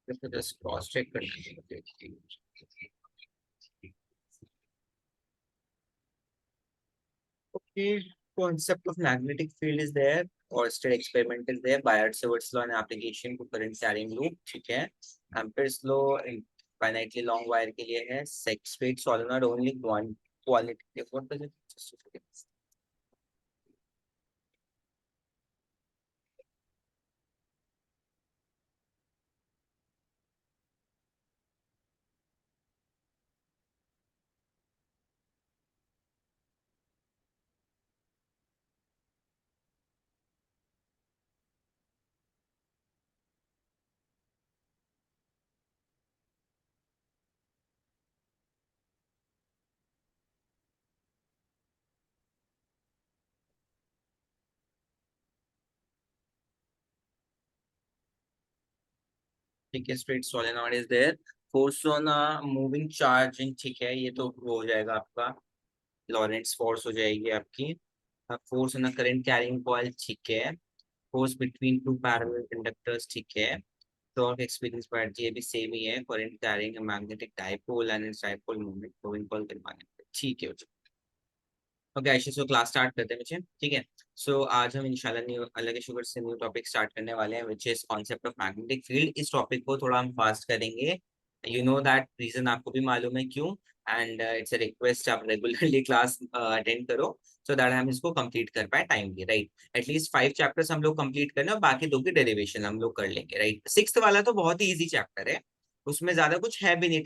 Just cross check करना है। Okay, concept of magnetic field is there. Oersted experiment is there. Biot-Savart's law and application to current carrying loop. ठीक है. Ampere's law infinitely long wire के लिए है. Six-phase solenoid only one quality. What does it? ठीक है. Straight solenoid is there. Force on a moving charging. ठीक है. ये तो वो हो जाएगा आपका. लॉरेंट्स फोर्स हो जाएगी आपकी. Force on a current carrying coil. ठीक है. Force between two parallel conductors. ठीक है. टॉर्क एक्सपीरियंस बाय ये भी सेम ही है. Current carrying a magnetic dipole and it's dipole moment moving coil करवाने. ठीक है. Okay Ayesha, so class start करते हैं बच्चे. ठीक है. सो आज हम इंशाल्लाह न्यू अलग शुगर से न्यू टॉपिक स्टार्ट करने वाले हैं which is concept of magnetic field. इस टॉपिक को थोड़ा हम फास्ट करेंगे. यू नो दैट रीजन आपको भी मालूम है क्यों. एंड इट्स अ रिक्वेस्ट आप रेगुलरली क्लास अटेंड करो सो दैट हम इसको कंप्लीट कर पाए टाइमली. राइट. एटलीस्ट 5 चैप्टर्स हम लोग कंप्लीट करना और बाकी 2 की डेरिवेशन हम लोग कर लेंगे. राइट. 6th वाला तो बहुत ही इजी चैप्टर है. उसमें ज्यादा कुछ है भी नहीं.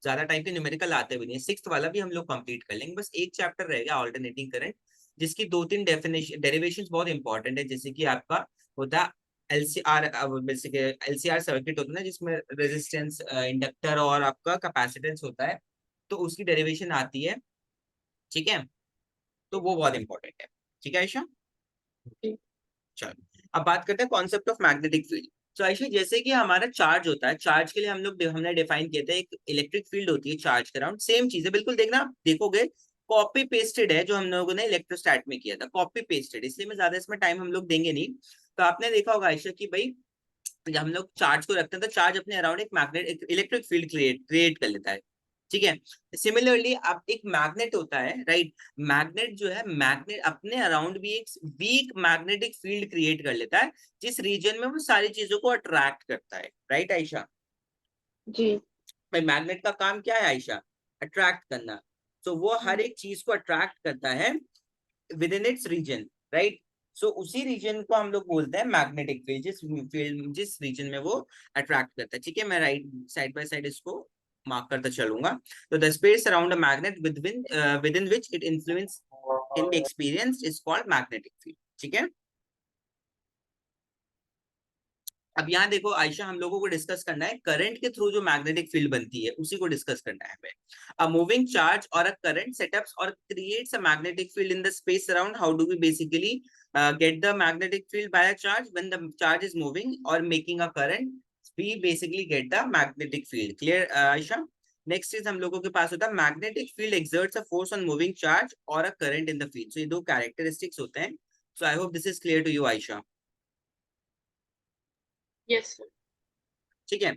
ज्यादा टाइप के न्यूमेरिकल आते भी नहीं. 6th वाला भी हम लोग कंप्लीट कर लेंगे. बस एक चैप्टर रहेगा ऑल्टरनेटिंग करंट जिसकी 2-3 डेफिनेशन डेरिवेशन बहुत इंपॉर्टेंट है. जैसे कि आपका होता एलसीआर. बेसिक एलसीआर सर्किट होता है ना जिसमें रेजिस्टेंस इंडक्टर और आपका कैपेसिटेंस होता है. तो उसकी डेरिवेशन आती है. ठीक है. तो वो बहुत इंपॉर्टेंट है. ठीक है आयशा. चलो अब बात करते हैं कॉन्सेप्ट ऑफ मैग्नेटिक फील्ड. तो आयशा जैसे कि हमारा चार्ज होता है. चार्ज के लिए हमने डिफाइन किया था एक इलेक्ट्रिक फील्ड होती है चार्ज के अराउंड. सेम चीज है बिल्कुल. देखना आप देखोगे कॉपी पेस्टेड है जो हम लोगों ने इलेक्ट्रोस्टैट में किया था. कॉपी पेस्टेड इसलिए मैं ज्यादा इसमें टाइम हम लोग देंगे नहीं. तो आपने देखा होगा आयशा कि भाई जब हम लोग चार्ज को रखते हैं तो चार्ज अपने अराउंड एक मैग्नेट इलेक्ट्रिक फील्ड क्रिएट कर लेता है. ठीक है. सिमिलरली अब एक मैग्नेट होता है. राइट. मैग्नेट जो है मैग्नेट अपने अराउंड भी एक वीक मैग्नेटिक फील्ड क्रिएट कर लेता है जिस रीजन में वो सारी चीजों को अट्रैक्ट करता है. राइट आयशा. जी. भाई मैग्नेट का काम क्या है आयशा. अट्रैक्ट करना. तो वो हर एक चीज को अट्रैक्ट करता है with in its reason. Right. So उसी रीजन को हम लोग बोलते हैं मैग्नेटिक फील्ड जिस रीजन में वो अट्रैक्ट करता है. ठीक है. मैं राइट साइड बाय साइड इसको मार्क करता चलूंगा. तो the space around a magnet with in which it influence can be experienced is called magnetic field. ठीक है. अब यहाँ देखो आयशा हम लोगों को डिस्कस करना है करंट के थ्रू जो मैग्नेटिक फील्ड बनती है उसी को डिस्कस करना है हमें. अ मूविंग चार्ज और अ करंट सेटअप्स और creates a magnetic field in the space around. How do we basically get the magnetic field by a charge when the charge is moving or making a current. We basically get the magnetic field. Clear Aisha. Next is हम लोगों के पास होता है magnetic field exerts a force on moving charge or a current in the field. So ये दो characteristics होते हैं. So I hope this is clear to you Aisha. Yes sir. ठीक है.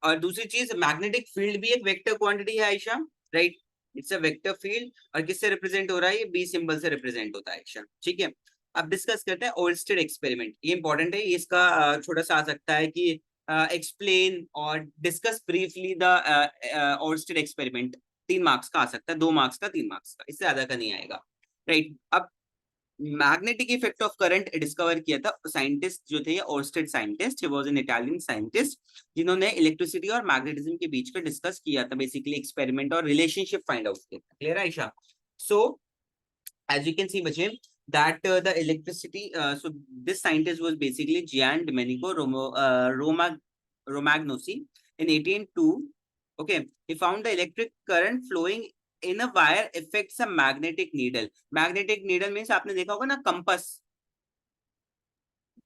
और दूसरी चीज मैग्नेटिक फील्ड भी एक वेक्टर क्वांटिटी है Ayesha. Right. It's a vector field. और किससे रिप्रेजेंट हो रहा है ये बी सिंबल से रिप्रेजेंट होता है आयशा. ठीक है. अब डिस्कस करते हैं ओर्स्टेड एक्सपेरिमेंट. ये इंपॉर्टेंट है. इसका छोटा सा आ सकता है कि एक्सप्लेन और discuss briefly the Oersted experiment. 3 marks का आ सकता है. 2 मार्क्स का 3 मार्क्स का इससे ज्यादा का नहीं आएगा. राइट. अब magnetic effect of current discover किया था साइंटिस्ट जो थे Oersted scientist. He was an Italian scientist जिन्होंने इलेक्ट्रिसिटी और मैग्नेटिज्म के बीच का डिस्कस किया था. बेसिकली एक्सपेरिमेंट और रिलेशनशिप फाइंड आउट किया था. Clear Ayesha. So as you can see बच्चे that the electricity so this scientist was basically Gian Domenico Romagnosi in 1802. Okay. He found the electric current flowing in a wire affects a magnetic needle. Magnetic needle means आपने देखा होगा ना compass.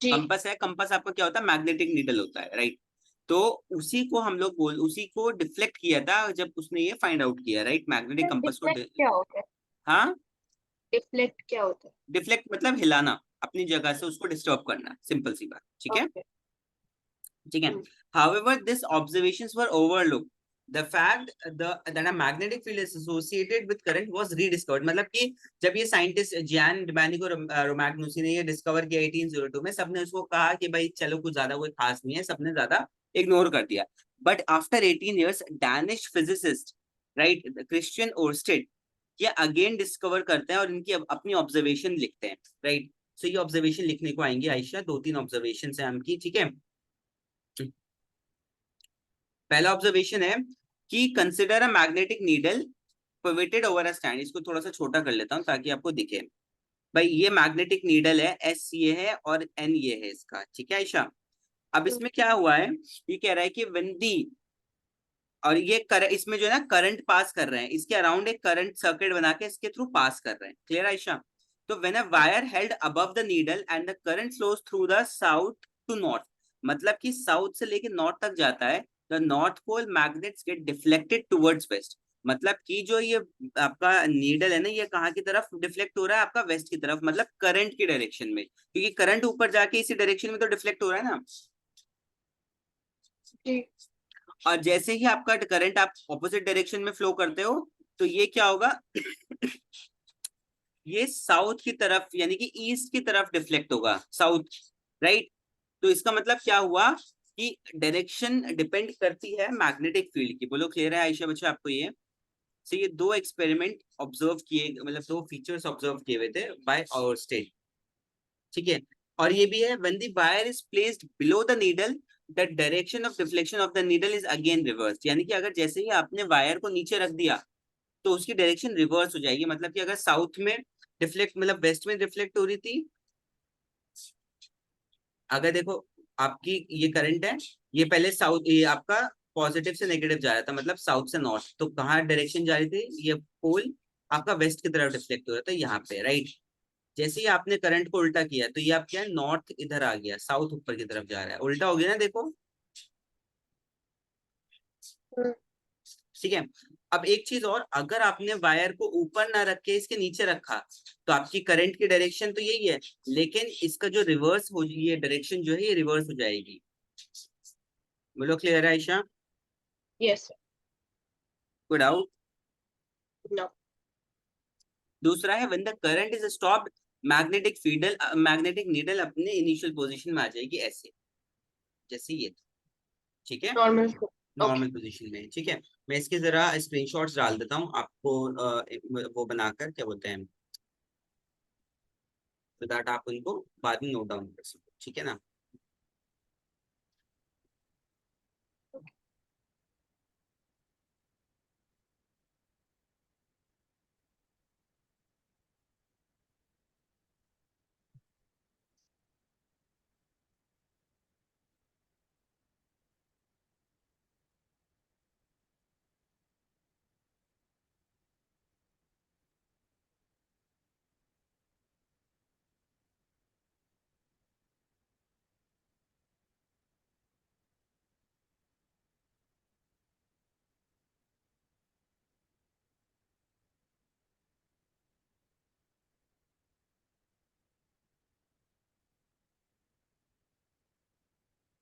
जी. Compass है. Compass आपका क्या होता है magnetic needle होता है. राइट. तो उसी को हम लोग उसी को डिफ्लेक्ट किया था जब उसने ये फाइंड आउट किया. राइट. मैग्नेटिक कंपास को डिफ्लेक्ट क्या होता है? हाँ. डिफ्लेक्ट क्या होता है? डिफ्लेक्ट मतलब हिलाना. अपनी जगह से उसको डिस्टर्ब करना. सिंपल सी बात. ठीक है. ओके. ठीक है। However, these observations were overlooked. The fact that a magnetic field is associated with current was rediscovered. मतलब कि जब ये साइंटिस्ट जियान डुबानिक और रोमैग्नुसी ने ये डिस्कवर किया 1802 में, सबने उसको कहा कि भाई चलो कुछ ज्यादा कोई खास नहीं है, सबने ज्यादा इग्नोर कर दिया। But after 18 years Danish physicist right Christian Oersted ये अगेन डिस्कवर करते हैं और इनकी अपनी ऑब्जर्वेशन लिखते हैं। राइट, सो ये ऑब्जर्वेशन लिखने को आएंगे आयशा, 2-3 ऑब्जर्वेशन है हमकी। ठीक है, पहला ऑब्जर्वेशन है कि consider a magnetic needle pivoted over a stand. इसको थोड़ा सा छोटा कर लेता हूँ ताकि आपको दिखे। भाई ये मैग्नेटिक नीडल है, एस ये है और एन ये है इसका। ठीक है आयशा, अब इसमें क्या हुआ है, ये कह रहा है कि when the और ये इसमें जो है ना करंट पास कर रहे हैं, इसके अराउंड एक करंट सर्किट बना के इसके थ्रू पास कर रहे हैं। क्लियर आयशा? तो when a wire held above the needle and the current flows through the south to north, मतलब कि साउथ से लेके नॉर्थ तक जाता है, the north pole magnets get deflected towards west. मतलब कि जो ये आपका नीडल है ना, ये कहाँ की तरफ डिफ्लेक्ट हो रहा है, आपका वेस्ट की तरफ, मतलब करंट की डायरेक्शन में, क्योंकि करंट ऊपर जाके इसी डायरेक्शन में तो डिफ्लेक्ट हो रहा है ना। जी। और जैसे ही आपका करंट आप ऑपोजिट डायरेक्शन में फ्लो करते हो, तो ये क्या होगा ये साउथ की तरफ यानी कि ईस्ट की तरफ डिफ्लेक्ट होगा, साउथ। राइट, तो इसका मतलब क्या हुआ कि डायरेक्शन डिपेंड करती है मैग्नेटिक फील्ड की। बोलो क्लियर है आयशा बच्चा आपको ये? से ये दो एक्सपेरिमेंट ऑब्जर्व किए, मतलब दो फीचर्स ऑब्जर्व किए हुए थे बाय ओरस्टेड। ठीक है, और ये भी है when the wire is placed below the needle the direction of deflection of the needle is again reverse. यानी कि अगर जैसे ही आपने वायर को नीचे रख दिया तो उसकी डायरेक्शन रिवर्स हो जाएगी। मतलब कि अगर साउथ में डिफ्लेक्ट, मतलब वेस्ट में रिफ्लेक्ट हो रही थी, अगर देखो आपकी ये करंट है, ये पहले साउथ, ये आपका पॉजिटिव से नेगेटिव जा रहा था, मतलब साउथ से नॉर्थ, तो कहाँ डायरेक्शन जा रही थी, ये पोल आपका वेस्ट की तरफ डिफ्लेक्ट हो रहा था यहाँ पे। राइट, जैसे ही आपने करंट को उल्टा किया तो ये आप क्या है, नॉर्थ इधर आ गया, साउथ ऊपर की तरफ जा रहा है, उल्टा हो गया ना देखो। ठीक है, अब एक चीज और, अगर आपने वायर को ऊपर ना रख के इसके नीचे रखा तो आपकी करंट की डायरेक्शन तो यही है, लेकिन इसका जो रिवर्स हो, ये डायरेक्शन जो है ये रिवर्स हो जाएगी। बोलो क्लियर है Ayesha? Yes. Good out. No. दूसरा है when the current is stopped magnetic needle अपने इनिशियल पोजीशन में आ जाएगी, ऐसे जैसे ये। ठीक है, नॉर्मल। ओके। नॉर्मल पोजीशन में। ठीक है, मैं इसके जरा स्क्रीनशॉट्स डाल देता हूँ आपको, वो बनाकर क्या बोलते हैं, तो दैट आप उनको बाद में नोट डाउन कर सको। ठीक है ना?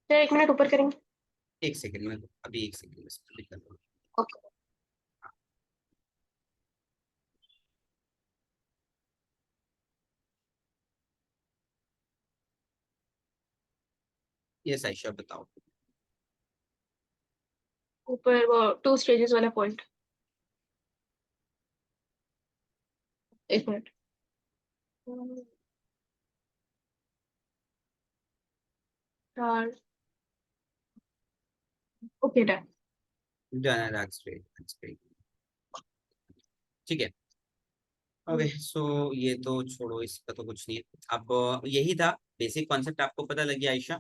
सर 1 मिनट ऊपर करेंगे। एक सेकंड में, अभी एक सेकंड में स्प्लिट कर दो। ओके। यस आयशा बताओ। ऊपर वो 2 स्टेजेस वाला पॉइंट। 1 मिनट। चार। Okay done. Done, that's great, that's great. ठीक है, ओके सो ये तो छोड़ो, इसका तो कुछ नहीं है। अब यही था बेसिक कॉन्सेप्ट, आपको पता लग गया आयशा?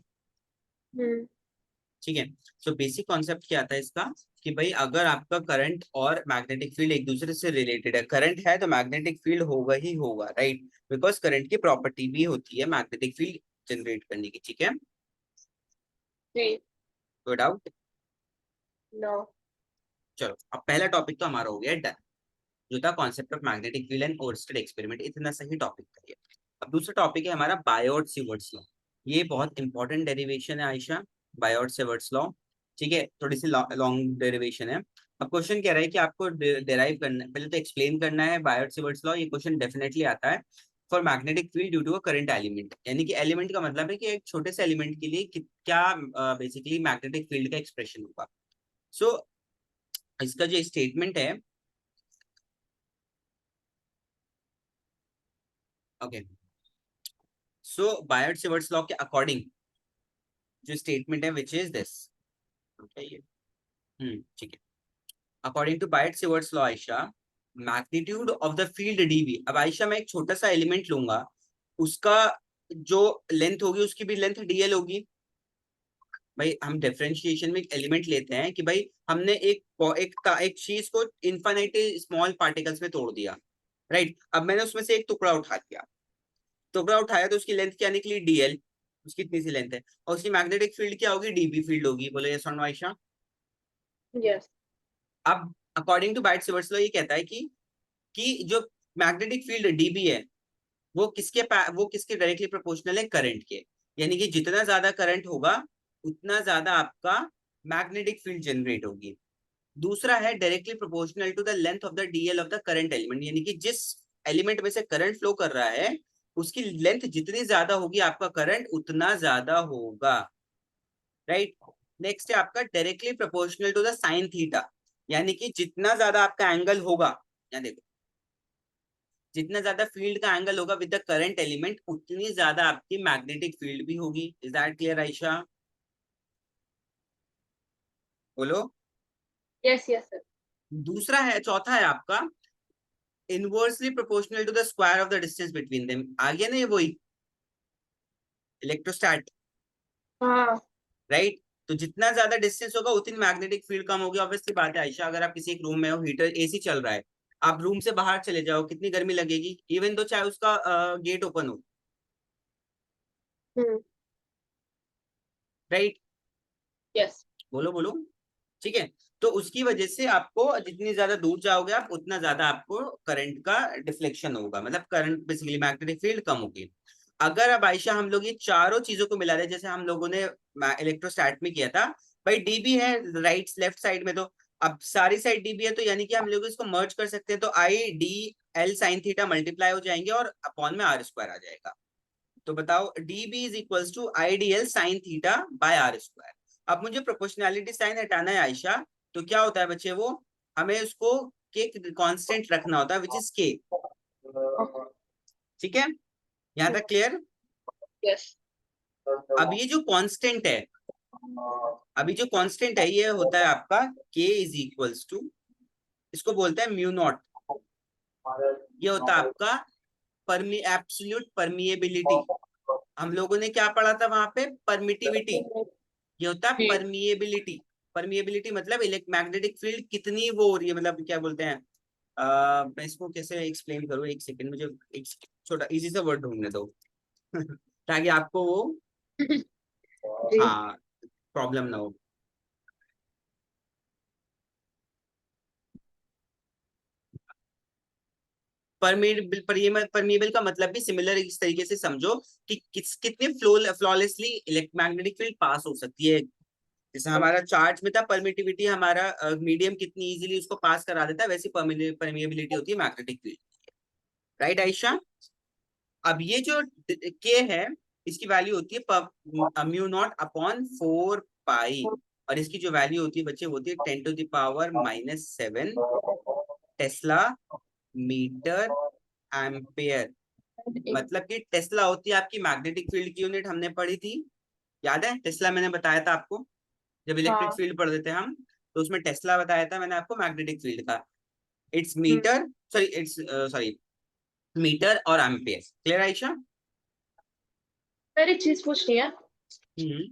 ठीक है, सो बेसिक कॉन्सेप्ट क्या था इसका, कि भाई अगर आपका करंट और मैग्नेटिक फील्ड एक दूसरे से रिलेटेड है, करंट है तो मैग्नेटिक फील्ड होगा ही होगा। राइट, बिकॉज करंट की प्रॉपर्टी भी होती है मैग्नेटिक फील्ड जनरेट करने की। ठीक है, जी। कोई डाउट? नो। चलो, अब पहला टॉपिक तो हमारा हो गया डन, जो था concept of magnetic field and Oersted experiment. इतना सही टॉपिक था ये। अब दूसरा टॉपिक है हमारा बायोट सीवर्ट्स लॉ। ये बहुत इंपॉर्टेंट डेरिवेशन है आयशा। बायोट-सेवर्ट्स लॉ, ठीक है, थोड़ी सी लॉन्ग डेरिवेशन है। अब क्वेश्चन कह रहा है कि आपको डेराइव करना है, पहले तो एक्सप्लेन करना है बायोट-सेवर्ट्स लॉ। ये क्वेश्चन डेफिनेटली आता है for magnetic field due to a current element, यानी कि एलिमेंट का मतलब है कि एक छोटे से एलिमेंट के लिए क्या बेसिकली मैग्नेटिक फील्ड का एक्सप्रेशन होगा। सो इसका जो स्टेटमेंट है, ओके, सो बायोट-सेवर्ट्स लॉ के अकॉर्डिंग जो स्टेटमेंट है विच इज दिस, ओके, ठीक है, according to Biot Savart's law Ayesha, magnitude of the field DV. अब आयशा मैं एक छोटा सा एलिमेंट लूंगा, उसका जो लेंथ होगी उसकी भी लेंथ डीएल होगी। भाई हम डिफरेंशिएशन में एक एलिमेंट लेते हैं कि भाई हमने एक चीज को इन्फाइनाइट स्मॉल पार्टिकल्स में तोड़ दिया, राइट। अब मैंने उसमें से एक टुकड़ा उठा लिया, टुकड़ा उठाया तो उसकी लेंथ क्या निकली, डीएल, उसकी इतनी सी लेंथ है, और उसकी मैग्नेटिक फील्ड क्या होगी, डीबी फील्ड होगी। बोले यस और नो आयशा। यस। अब अकॉर्डिंग टू बायोट-सेवर्ट्स लॉ ये कहता है कि जो मैग्नेटिक फील्ड डीबी है वो किसके डायरेक्टली प्रोपोर्शनल है, करंट के, यानी कि जितना ज्यादा करंट होगा उतना ज्यादा आपका मैग्नेटिक फील्ड जनरेट होगी। दूसरा है directly proportional to the length of the DL of the current element, यानी कि जिस एलिमेंट में से करंट फ्लो कर रहा है उसकी लेंथ जितनी ज्यादा होगी आपका करंट उतना ज्यादा होगा, राइट। नेक्स्ट है आपका directly proportional to the sine theta, यानी कि जितना ज्यादा आपका एंगल होगा, यहाँ देखो, जितना ज्यादा फील्ड का एंगल होगा विद द करंट एलिमेंट उतनी ज्यादा आपकी मैग्नेटिक फील्ड भी होगी। Is that clear Ayesha? बोलो। Yes yes sir. दूसरा है, चौथा है आपका inversely proportional to the square of the distance between them. आ गया ना ये वही इलेक्ट्रोस्टैट, हाँ। राइट। तो जितना ज्यादा डिस्टेंस होगा उतनी मैग्नेटिक फील्ड कम होगी। ऑब्वियसली बात है आयशा, अगर आप किसी एक रूम में हो, हीटर एसी चल रहा है, आप रूम से बाहर चले जाओ, कितनी गर्मी लगेगी, इवन दो चाहे उसका गेट ओपन हो, हम्म। राइट। यस। बोलो बोलो, ठीक है। तो उसकी वजह से आपको जितनी ज्यादा दूर जाओगे आप उतना ज्यादा आपको करंट का डिफ्लेक्शन होगा, मतलब करंट बेसिकली मैग्नेटिक फील्ड कम होगी। अगर अब आयशा हम लोग ये चारों चीजों को मिला दे जैसे हम लोगों ने इलेक्ट्रोस्टैट में किया था, भाई डीबी है राइट लेफ्ट साइड में, तो अब सारी साइड डीबी है तो यानी कि हम लोग इसको मर्ज कर सकते हैं, तो आई D L sine theta multiply हो जाएंगे और अपॉन में आर स्क्वायर आ जाएगा। तो बताओ DB is equals to I D L sine theta by R square. अब मुझे प्रोपोर्शनैलिटी साइन हटाना है आयशा, तो क्या होता है बच्चे, वो हमें उसको के कांस्टेंट रखना होता है विच इज के, ठीक है, यहाँ तक क्लियर। यस। अब ये जो कांस्टेंट है, अभी जो कांस्टेंट है ये होता है आपका के इज इक्वल्स टू, इसको बोलते हैं म्यू नॉट। ये होता है आपका एब्सोल्यूट परमिएबिलिटी। हम लोगों ने क्या पढ़ा था वहां पे, परमिटिविटी। ये होता है जी। परमिएबिलिटी। परमिएबिलिटी मतलब मैग्नेटिक फील्ड कितनी वो हो रही है, मतलब क्या बोलते हैं, मैं इसको कैसे एक्सप्लेन करूँ, एक सेकंड मुझे एक छोटा इजी सा वर्ड ढूंढने दो ताकि आपको वो, जी। हाँ, प्रॉब्लम ना हो। परमिएबल का मतलब भी सिमिलर इस तरीके से समझो कि कितने फ्लॉलेसली मैग्नेटिक फील्ड पास हो सकती है। जैसे हमारा चार्ज में था परमिटिविटी, हमारा मीडियम कितनी इजीली उसको पास करा देता है, वैसी परमिएबिलिटी होती है मैग्नेटिक फील्ड, राइट आयशा। अब ये जो के है इसकी वैल्यू होती है म्यू नॉट अपॉन 4 पाई, और इसकी जो वैल्यू होती है बच्चे होती है 10⁻⁻⁷ टेस्ला मीटर एम्पेयर। मतलब कि टेस्ला होती है आपकी मैग्नेटिक फील्ड की यूनिट, हमने पढ़ी थी, याद है टेस्ला मैंने बताया था आपको, जब इलेक्ट्रिक हाँ। फील्ड पढ़ते थे हम, तो उसमें टेस्ला बताया था मैंने आपको मैग्नेटिक फील्ड का। It's hmm. Metre, sorry metre और एम्पेयर। क्लियर आयशा? मैंने एक चीज पूछनी है। हम्म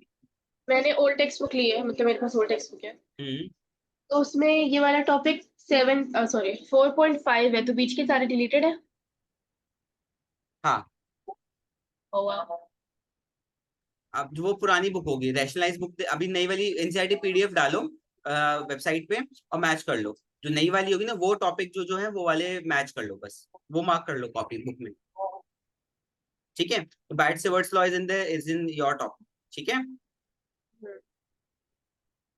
मैंने ओल्ड टेक्स्ट बुक ली है, मतलब मेरे पास ओल्ड टेक्स्ट बुक है। हम्म तो उसमें ये वाला टॉपिक 4.5 है, तो बीच के सारे डिलीटेड है। हाँ, ओ वाह। अब जो वो पुरानी बुक होगी रैशनलाइज बुक, अभी नई वाली एनसीईआरटी पीडीएफ डालो वेबसाइट पे और मैच कर लो। जो नई वाली होगी ना वो टॉपिक जो जो है वो वाले मैच कर लो, बस वो मार्क कर लो कॉपी बुक में, ठीक है। तो बाइट से words law is in your topic, ठीक है।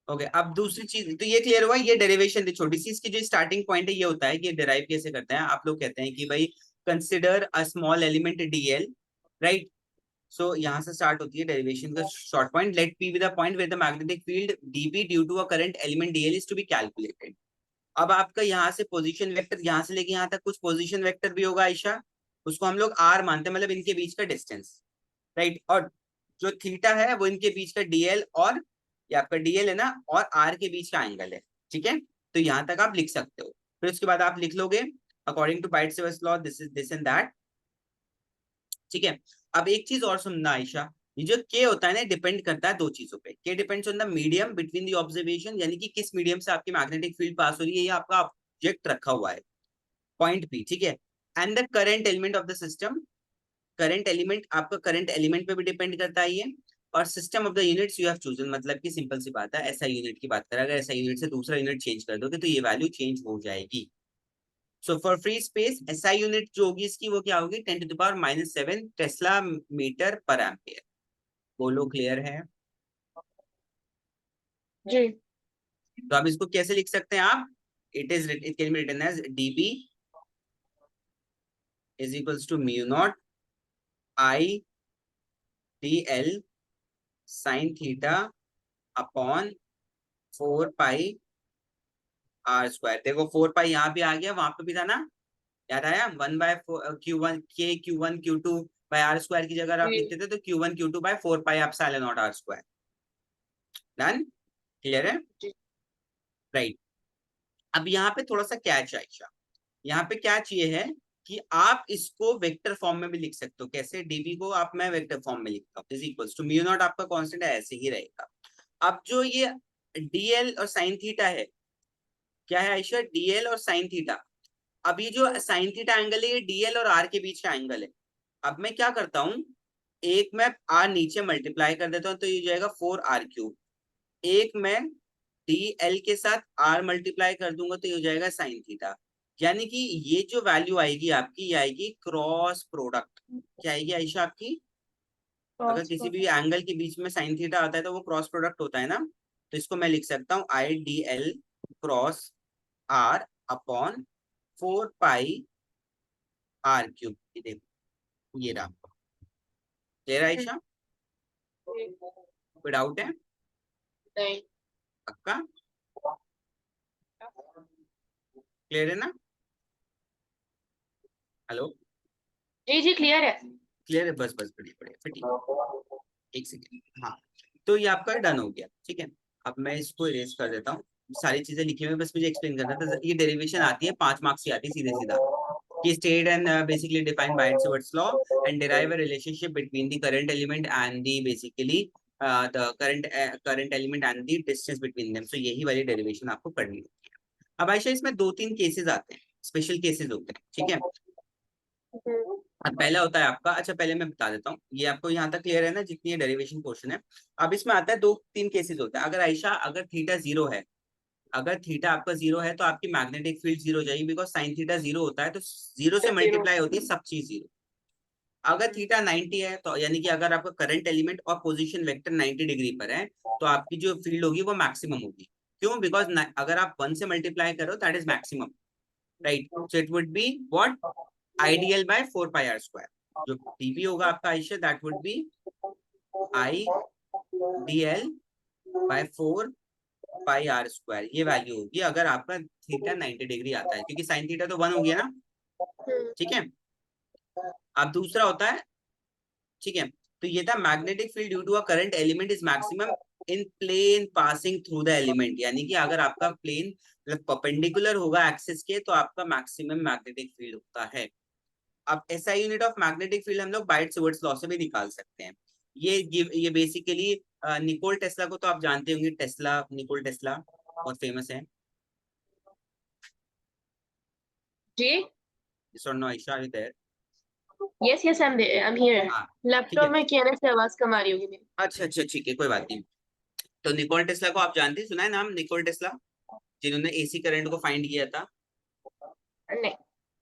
ओके, अब दूसरी चीज तो ये क्लियर हुआ, ये डेरिवेशन थी छोटी सी, इसकी जो स्टार्टिंग पॉइंट है ये होता है कि डिराइव कैसे करते हैं। आप लोग कहते हैं कि भाई consider a small element DL, right. So यहाँ से स्टार्ट होती है डेरिवेशन का short point, let P with a point where the magnetic field DB due to a current element DL is to be calculated. अब आपका यहाँ से position vector, यहाँ से लेके यहाँ तक कुछ पोजीशन वेक्टर भी होगा आयशा, उसको हम लोग आर मानते हैं, मतलब इनके बीच का डिस्टेंस, राइट। और जो थीटा है वो इनके बीच का डीएल, और ये आपका डीएल है ना, और आर के बीच का एंगल है, ठीक है। तो यहाँ तक आप लिख सकते हो। फिर उसके बाद आप लिख लोगे according to Pythagoras law this is this and that, ठीक है। अब एक चीज और सुनना आयशा, ये जो के होता है ना, डिपेंड करता है दो चीजों पे। के depends on the medium between the observation, यानी कि किस मीडियम से आपकी मैग्नेटिक फील्ड पास हो रही है, ये आपका ऑब्जेक्ट रखा हुआ है, पॉइंट पी, ठीक है। And the current element of the system, current element आपका करंट एलिमेंट पे भी डिपेंड करता है ये। और system of the units you have chosen, मतलब कि सिंपल सी बात है, ऐसा यूनिट की बात करें, अगर ऐसा यूनिट से दूसरा यूनिट चेंज कर दोगे तो ये वैल्यू चेंज हो जाएगी। So for free space SI unit जो होगी इसकी, वो क्या होगी, 10⁻⁷ टेस्ला मीटर पर एम्पियर। बोलो क्लियर है? जी। तो अब इसको कैसे लिख सकते हैं आप, it can be written as DB is equals to mu naught I D L sine theta upon 4 pi R square. देखो 4 पाई यहाँ भी आ गया, वहां पे भी था ना, याद आया, 1/Q1 के Q1 Q2 bye R square की जगह आप जी। लिखते थे तो Q1 Q2 by 4 pi epsilon naught R square. Done, clear है, जी। राइट। अब यहाँ पे थोड़ा सा कैच है आयशा, यहाँ पे कैच ये है कि आप इसको वेक्टर फॉर्म में भी लिख सकते हो। कैसे, डीबी को आप मैं वेक्टर फॉर्म में लिखता हूँ, is equals to mu naught, आपका कांस्टेंट है, ऐसे ही रहेगा। अब जो ये डीएल और साइन थीटा है, क्या है आयशा, डीएल और साइन थीटा। अब ये जो साइन थीटा एंगल है, ये डीएल और आर के बीच का एंगल है। अब मैं क्या करता हूँ, एक मैं आर नीचे मल्टीप्लाई कर देता हूँ तो ये हो जाएगा 4r3, एक मैं डी एल के साथ आर मल्टीप्लाई कर दूंगा तो ये हो जाएगा साइन थीटा। यानी कि ये जो वैल्यू आएगी आपकी, ये आएगी क्रॉस प्रोडक्ट। क्या आएगी आयशा आपकी, अगर किसी भी एंगल के बीच में साइन थीटा आता है तो वो क्रॉस प्रोडक्ट होता है ना। तो इसको मैं लिख सकता हूँ I D L cross R upon 4 pi r cube. ये देखो, ये रहा, क्लियर है आयशा? कोई डाउट है? नहीं। पक्का क्लियर है ना? हेलो, जी जी क्लियर है। क्लियर है, बस बस, बढ़िया बढ़िया, फिर ठीक है। एक सेकेंड, हाँ। तो ये आपका डन हो गया, ठीक है। अब मैं इसको इरेज कर देता हूँ, सारी चीजें लिखी हुई हैं, बस मुझे एक्सप्लेन करना था। ये डेरिवेशन आती है 5 मार्क्स की, आती है सीधे सीधा, कि state and basically define Biot Savart's law and derive a relationship between the current element and the basically the current element and the distance between them. So यही वाली डेरिवेशन आपको करनी होती है। अब आयशा इसमें 2-3 केसेस आते हैं, स्पेशल केसेस होते हैं, ठीक है। अब पहला होता है आपका, अच्छा पहले मैं बता देता हूँ, ये आपको यहाँ तक क्लियर है ना, जितनी ये डेरिवेशन पोर्शन है। अब इसमें आता है 2-3 केसेस होते हैं। अगर आयशा, अगर थीटा जीरो है, अगर थीटा आपका जीरो है तो आपकी मैग्नेटिक फील्ड जीरो हो जाएगी, बिकॉज साइन थीटा जीरो होता है तो जीरो से जीरो। मल्टीप्लाई होती है सब चीज जीरो। अगर थीटा 90 है तो यानी कि अगर आपका करंट एलिमेंट और पोजीशन वेक्टर 90 डिग्री पर है तो आपकी जो फील्ड होगी वो मैक्सिमम होगी। क्यों, बिकॉज अगर आप 1 से मल्टीप्लाई करो that is maximum, right. So it would be what, IDL by 4 pi r square. जो टीबी होगा आपका Ayesha, that would be I D L by 4 pi r square. ये वैल्यू होगी अगर आपका थीटा 90 डिग्री आता है, क्योंकि साइन थीटा तो 1 हो गया ना, ठीक है। अब दूसरा होता है, ठीक है, तो ये था magnetic field due to a current element is maximum in plane passing through the element. यानी कि अगर आपका प्लेन मतलब परपेंडिकुलर होगा एक्सिस के तो आपका मैक्सिमम मैग्नेटिक फील्ड होता है। अब SI unit of magnetic field हम लोग बाइट-सिवर्ट्स लॉ से भी निकाल सकते हैं। ये बेसिकली निकोल टेस्ला को तो आप जानते होंगे, टेस्ला, निकोल टेस्ला बहुत फेमस है। जी। Yes or no, Aisha, are you there? Yes yes I am here. हाँ, ठीक लैपटॉप है, में कहने से आवाज कम आ रही होगी मेरी। अच्छा अच्छा, ठीक है, कोई बात नहीं। तो निकोल टेस्ला को आप जानते हैं, सुना है नाम निकोल टेस्ला, जिन्होंने एसी करंट को फाइंड किया था? नहीं।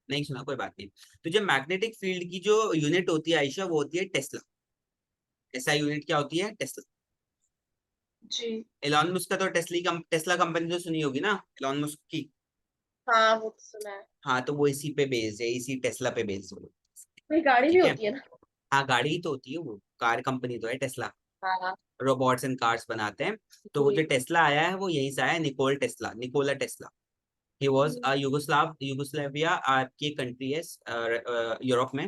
नहीं सुना, कोई बात नहीं। तो जो मैग्नेटिक फील्ड की जो यूनिट होती है आयशा, वो होती है टेस्ला। एसआई यूनिट क्या होती है, टेस्ला। जी। एलॉन मस्क का तो टेस्ला कंपनी तो सुनी होगी ना, एलॉन मस्क की। हाँ, वो तो सुना है। हाँ, तो वो इसी पे बेस्ड है, इसी टेस्ला पे बेस्ड है वो। कोई गाड़ी भी ठीक है। होती है ना? हाँ, गाड़ी ही तो होती है वो, कार कंपनी तो है टेस्ला। हाँ। रोबोट्स एंड कार्स बनाते हैं। तो वो जो जी। टेस्ला आया है वो यहीं से आया है, Nikola Tesla. He was Yugoslavia आपकी कंट्री है, यूरोप में।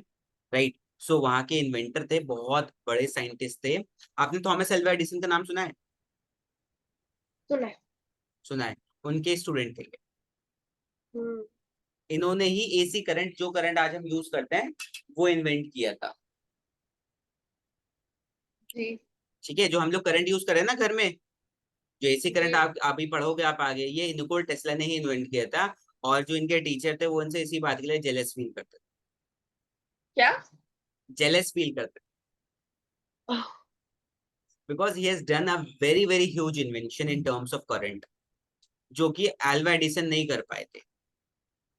राइट। सो वहाँ के इन्वेंटर थे, बहुत बड़े साइंटिस्ट थे। आपने थॉमस एल्वा एडिसन का नाम सुना है? सुना है। सुना है। उनके स्टूडेंट थे ये। हम्म। इन्होंने ही एसी करंट, जो करंट आज हम यूज करते हैं, वो इन्वेंट किया था। जी। ठीक है, जो हम लोग करंट यूज करें ना घर में, जो एसी करंट जी। आप ही पढ़ोगे आप आगे, ये निकोल टेस्ला ने ही इन्वेंट किया था। और जो इनके टीचर थे वो इनसे इसी बात के लिए जेलस फील करते, क्या? जेलस फील करते, ah, because he has done a very very huge invention in terms of current, जो कि एल्वा एडिसन नहीं कर पाए थे।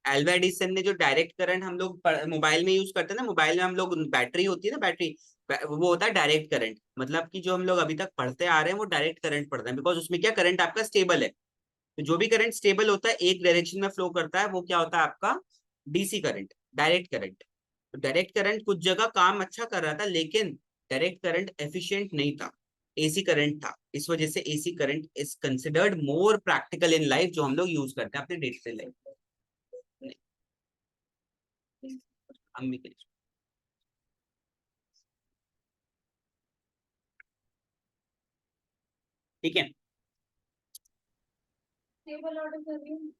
एल्वा एडिसन ने जो डायरेक्ट करंट हम लोग मोबाइल में यूज करते हैं ना, मोबाइल में हम लोग बैटरी होती है ना, बैटरी, वो होता है डायरेक्ट करंट। मतलब कि जो हम लोग अभी तक पढ़ते आ रहे हैं वो डायरेक्ट करंट पढ़ते हैं, बिकॉज उसमें क्या, करंट आपका स्टेबल है। तो जो भी करंट स्टेबल होता है, एक डायरेक्शन में फ्लो करता है, वो क्या होता है आपका, डीसी करंट, डायरेक्ट करंट। तो डायरेक्ट करंट कुछ जगह काम अच्छा कर रहा था, लेकिन डायरेक्ट करंट एफिशिएंट नहीं था, एसी करंट था। इस वजह से AC current is considered more practical in life, जो हम लोग यूज करते हैं अपने डे टू डे लाइफ में। हम भी करें। ठीक है। टेबल ऑर्डर कर रही हूँ।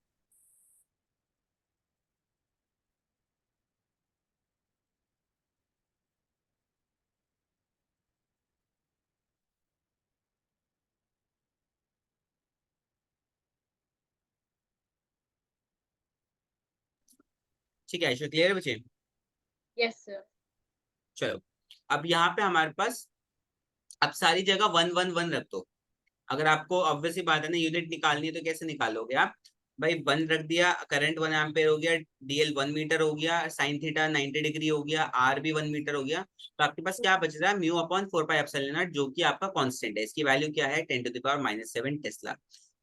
ठीक है, आइशा, क्लियर है बच्चे? Yes sir. चलो, अब यहाँ पे हमारे पास, अब सारी जगह वन वन वन रख दो। अगर आपको ऑब्वियसली बात है ना, यूनिट निकालनी है तो कैसे निकालोगे आप? भाई वन रख दिया, करंट 1 एम्पेयर हो गया, डीएल 1 मीटर हो गया, साइन थीटा 90 डिग्री हो गया, आर भी 1 मीटर हो गया। तो आपके पास क्या बच रहा है, mu upon 4 pi epsilon not, जो कि आपका कांस्टेंट है। इसकी वैल्यू क्या है, 10 टू द पावर -7 टेस्ला।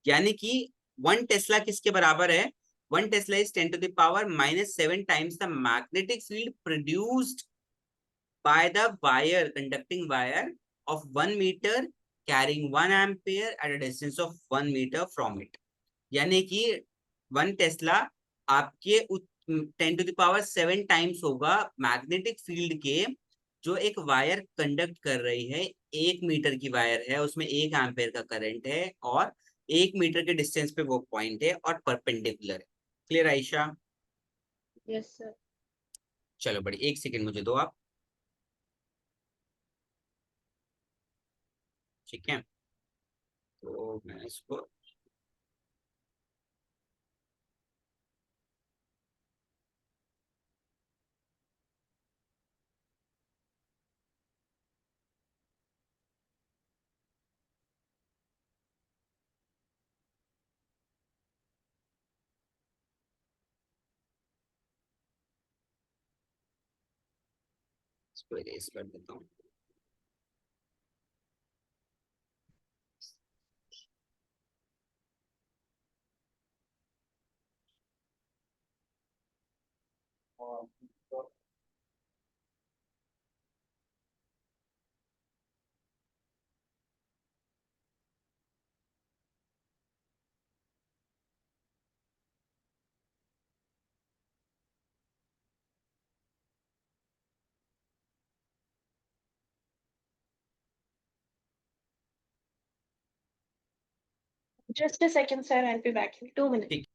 यानी कि 1 टेस्ला किसके बराबर है? 1 tesla is 10 to the power -7 times the magnetic field produced by the wire, conducting wire of 1 meter carrying 1 ampere at a distance of 1 meter from it। यानी कि 1 Tesla आपके 10 to the power 7 times होगा magnetic field के, जो एक wire conduct कर रही है। 1 मीटर की वायर है, उसमें 1 एम्पेयर का करंट है, और 1 मीटर के डिस्टेंस पे वो पॉइंट है और परपेंडिकुलर है। क्लियर आयशा? Yes sir. चलो बड़ी, 1 सेकेंड मुझे दो आप। ठीक है, तो मैं इसको, इसको इरेज कर देता हूँ। Just a second sir, I will be back in 2 minute. ठीक।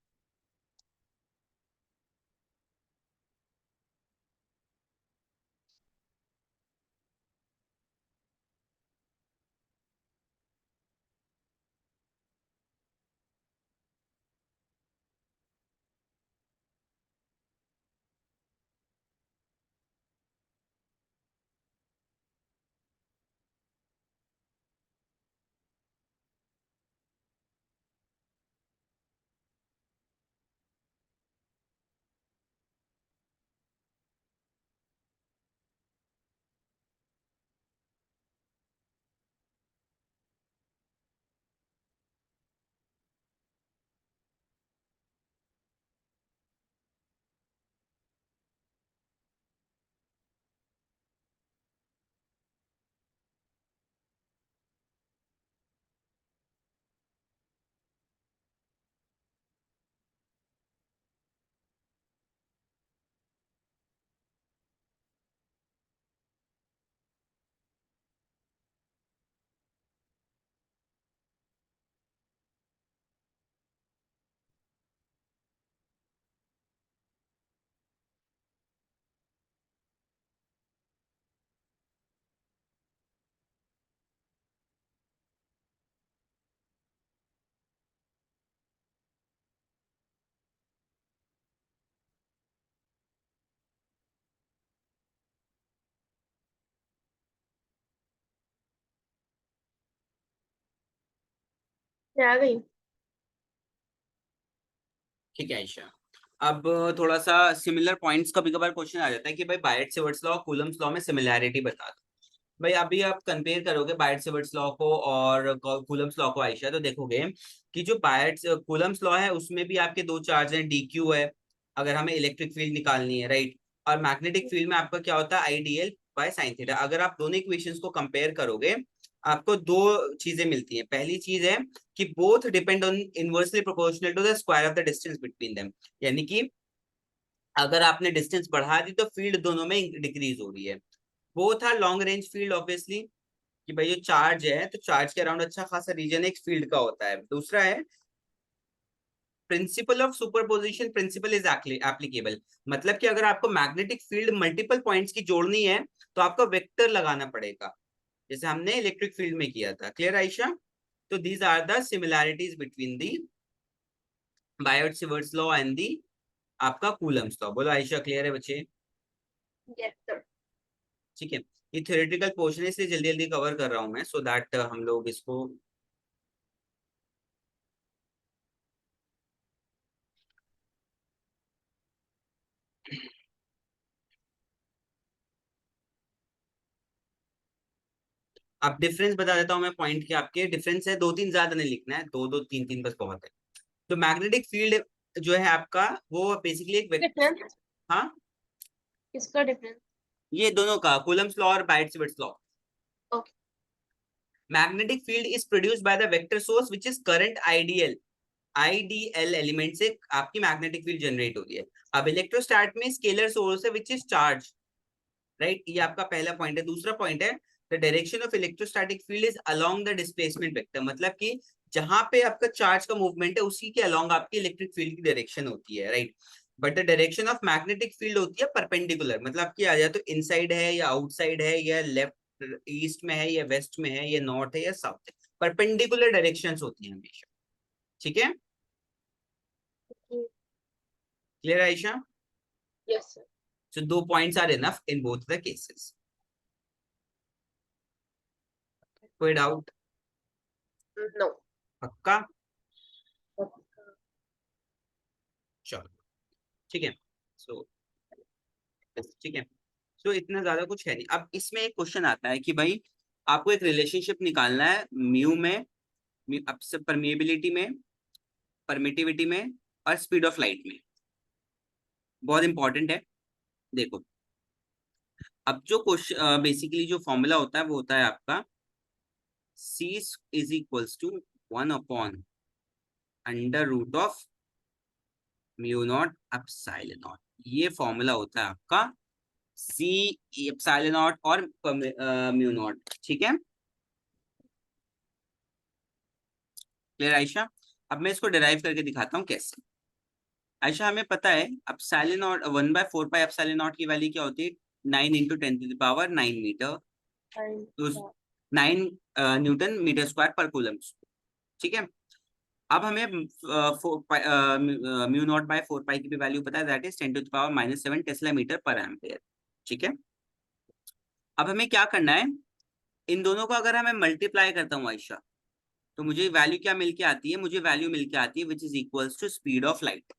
मैं आ गई। ठीक है आयशा। अब थोड़ा सा सिमिलर पॉइंट्स, कभी कभार क्वेश्चन आ जाता है कि भाई बायट-सेवर्ट्स लॉ कूलम्स लॉ में सिमिलैरिटी बता दो। भाई अभी आप कंपेयर करोगे बायट-सेवर्ट्स लॉ को और कूलम्स लॉ को आयशा, तो देखोगे कि जो बायट कूलम्स लॉ है उसमें भी आपके दो चार्ज हैं, डी क्यू है अगर हमें इलेक्ट्रिक फील्ड निकालनी है, राइट। और मैग्नेटिक फील्ड में आपका क्या होता है, आईडीएल बाय साइन थीटा। अगर आप दोनों इक्वेशंस को कंपेयर करोगे आपको दो चीजें मिलती हैं। पहली चीज है कि both depend on inversely proportional to the square of the distance between them, यानी कि अगर आपने डिस्टेंस बढ़ा दी तो फील्ड दोनों में डिक्रीज हो रही है। Both are long range field obviously, कि भाई जो चार्ज है तो चार्ज के अराउंड अच्छा खासा रीजन एक फील्ड का होता है। दूसरा है principle of superposition principle is applicable, मतलब कि अगर आपको मैग्नेटिक फील्ड मल्टीपल पॉइंट्स की जोड़नी है तो आपको वेक्टर लगाना पड़ेगा, जैसे हमने इलेक्ट्रिक फील्ड में किया था। क्लियर आयशा? तो these are the similarities between the Biot Savart's law and the आपका कूलम्स लॉ। बोलो आयशा, क्लियर है बच्चे? Yes sir. ठीक है। ये थ्योरेटिकल पोर्शन है इसलिए जल्दी जल्दी कवर कर रहा हूं मैं, सो दैट हम लोग इसको अब डिफरेंस बता देता हूँ मैं पॉइंट के। आपके डिफरेंस है दो तीन, ज्यादा नहीं लिखना है, दो दो तीन तीन बस बहुत है। तो मैग्नेटिक फील्ड जो है आपका वो बेसिकली एक डिफरेंस? हाँ, किसका डिफरेंस? ये दोनों का कूलम्स लॉ और Biot Savart's law. Okay. Magnetic field is produced by the vector source which is current ideal, IDL element से आपकी मैग्नेटिक फील्ड जनरेट होती है। अब इलेक्ट्रोस्टैट में स्केलर सोर्स है विच इज चार्ज, राइट। ये आपका पहला पॉइंट है। दूसरा पॉइंट है the direction of electrostatic field is along the displacement vector, मतलब कि जहां पे आपका चार्ज का मूवमेंट है उसी के अलोंग आपकी इलेक्ट्रिक फील्ड की डायरेक्शन होती है, right. But the direction of magnetic field होती है परपेंडिकुलर, मतलब कि आ जाए तो इनसाइड है या आउटसाइड है या लेफ्ट ईस्ट में है या वेस्ट में है या नॉर्थ है या साउथ है, परपेंडिकुलर डायरेक्शंस होती है हमेशा। ठीक है, clear Ayesha? Yes sir. So 2 points are enough in both the cases. कोई डाउट? नो। पक्का? चलो ठीक है। सो ठीक है। सो इतना ज्यादा कुछ है नहीं। अब इसमें एक क्वेश्चन आता है कि भाई आपको एक रिलेशनशिप निकालना है म्यू में, अब से परमिएबिलिटी में, परमिटिविटी में और स्पीड ऑफ लाइट में। बहुत इंपॉर्टेंट है। देखो, अब जो क्वेश्चन बेसिकली जो फॉर्मूला होता है वो होता है आपका C is equals to 1 upon under root of mu naught epsilon naught. ये फॉर्मूला होता है आपका सी एप्सिलॉन नॉट और म्यू नॉट। ठीक है, क्लियर आयशा? अब मैं इसको डिराइव करके दिखाता हूँ कैसे। आयशा हमें पता है epsilon not 1/4 pi epsilon not की वैल्यू क्या होती है, 9 × 10⁻⁹ तो 9 न्यूटन मीटर स्क्वायर पर कूलम। ठीक है। अब हमें म्यू नॉट बाय 4 पाई की भी वैल्यू पता है, that is 10⁻⁻7 tesla metre per ampere. ठीक है। अब हमें क्या करना है, इन दोनों को अगर हमें मल्टीप्लाई करता हूँ आयशा, तो मुझे वैल्यू क्या मिलके आती है, मुझे वैल्यू मिलके आती है which is equals to speed of light.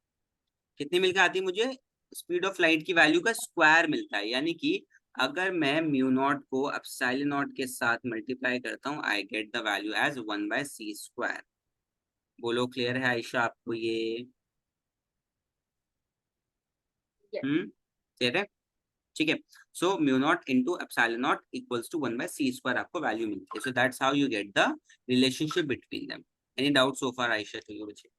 कितनी मिलके आती है मुझे? स्पीड ऑफ लाइट की वैल्यू का स्क्वायर मिलता है, यानी कि अगर मैं म्यू नॉट को एप्सिलॉन नॉट के साथ मल्टीप्लाई करता हूँ I get the value as 1/c²। बोलो क्लियर है आयशा आपको ये? यस। क्लियर है? ठीक है। So mu naught into epsilon naught equals to 1/c² आपको वैल्यू मिलती है। So that's how you get the relationship between them. Any doubt so far Ayesha to you बच्चे?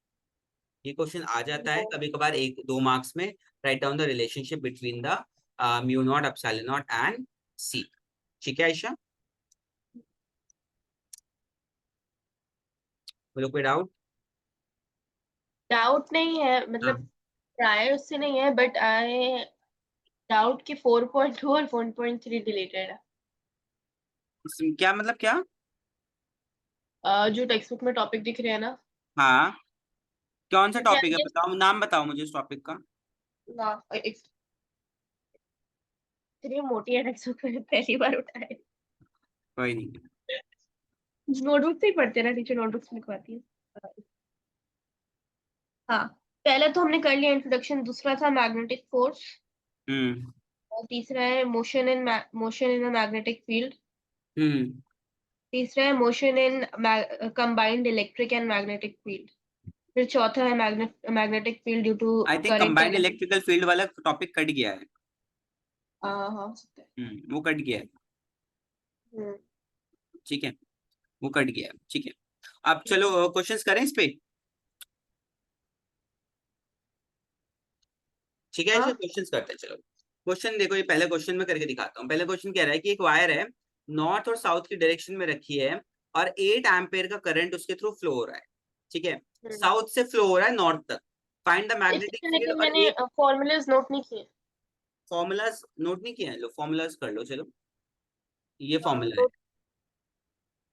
ये क्वेश्चन आ जाता है नो। कभी कभार 1-2 मार्क्स में। Write down the relationship between the mu naught epsilon naught and C. ठीक है आयशा, बोलो कोई डाउट? डाउट नहीं है, हाँ, मतलब प्रायर उससे नहीं है, बट आई डाउट कि 4.2 और 1.3 रिलेटेड है। क्या मतलब क्या? जो टेक्स्ट बुक में टॉपिक दिख रहे हैं ना। हाँ, कौन सा मुझे टॉपिक है आगे बताओ, नाम बताओ मुझे उस टॉपिक का। ना, इतनी मोटी है टेक्स्ट बुक में पहली बार उठाए। कोई नहीं। नोटबुक से ही पढ़ते हैं ना, टीचर नोटबुक से लिखवाती है। हाँ, पहले तो हमने कर लिया इंट्रोडक्शन, दूसरा था मैग्नेटिक फोर्स, हम्म और तीसरा है motion in a magnetic field, हम्म तीसरा है motion in combined electric and magnetic field, फिर चौथा है magnetic field due to I think current combined and. Electrical field वाला टॉपिक कट गया है। हाँ हाँ, हो सकता है। वो कट गया है। हम्म। ठीक है, वो कट गया है। ठीक है, अब चलो क्वेश्चंस करें इस पे। ठीक है, ऐसे हाँ। क्वेश्चंस करते हैं। चलो क्वेश्चन देखो, ये पहले क्वेश्चन में करके दिखाता हूँ। पहले क्वेश्चन कह रहा है कि एक वायर है, नॉर्थ और साउथ की डायरेक्शन में रखी है, और 8 एम्पेयर का करंट उसके थ्रू फ्लो हो रहा है। ठीक है, हम्म। साउथ से फ्लो हो रहा है नॉर्थ तक। फाइंड द मैग्नेटिक इसमें फील्ड। लेकिन और मैंने एक फॉर्मूलाज नोट नहीं किए। फॉर्मूलाज नोट नहीं किया है, लो फॉर्मूलाज कर लो। चलो ये फॉर्मूला है, note.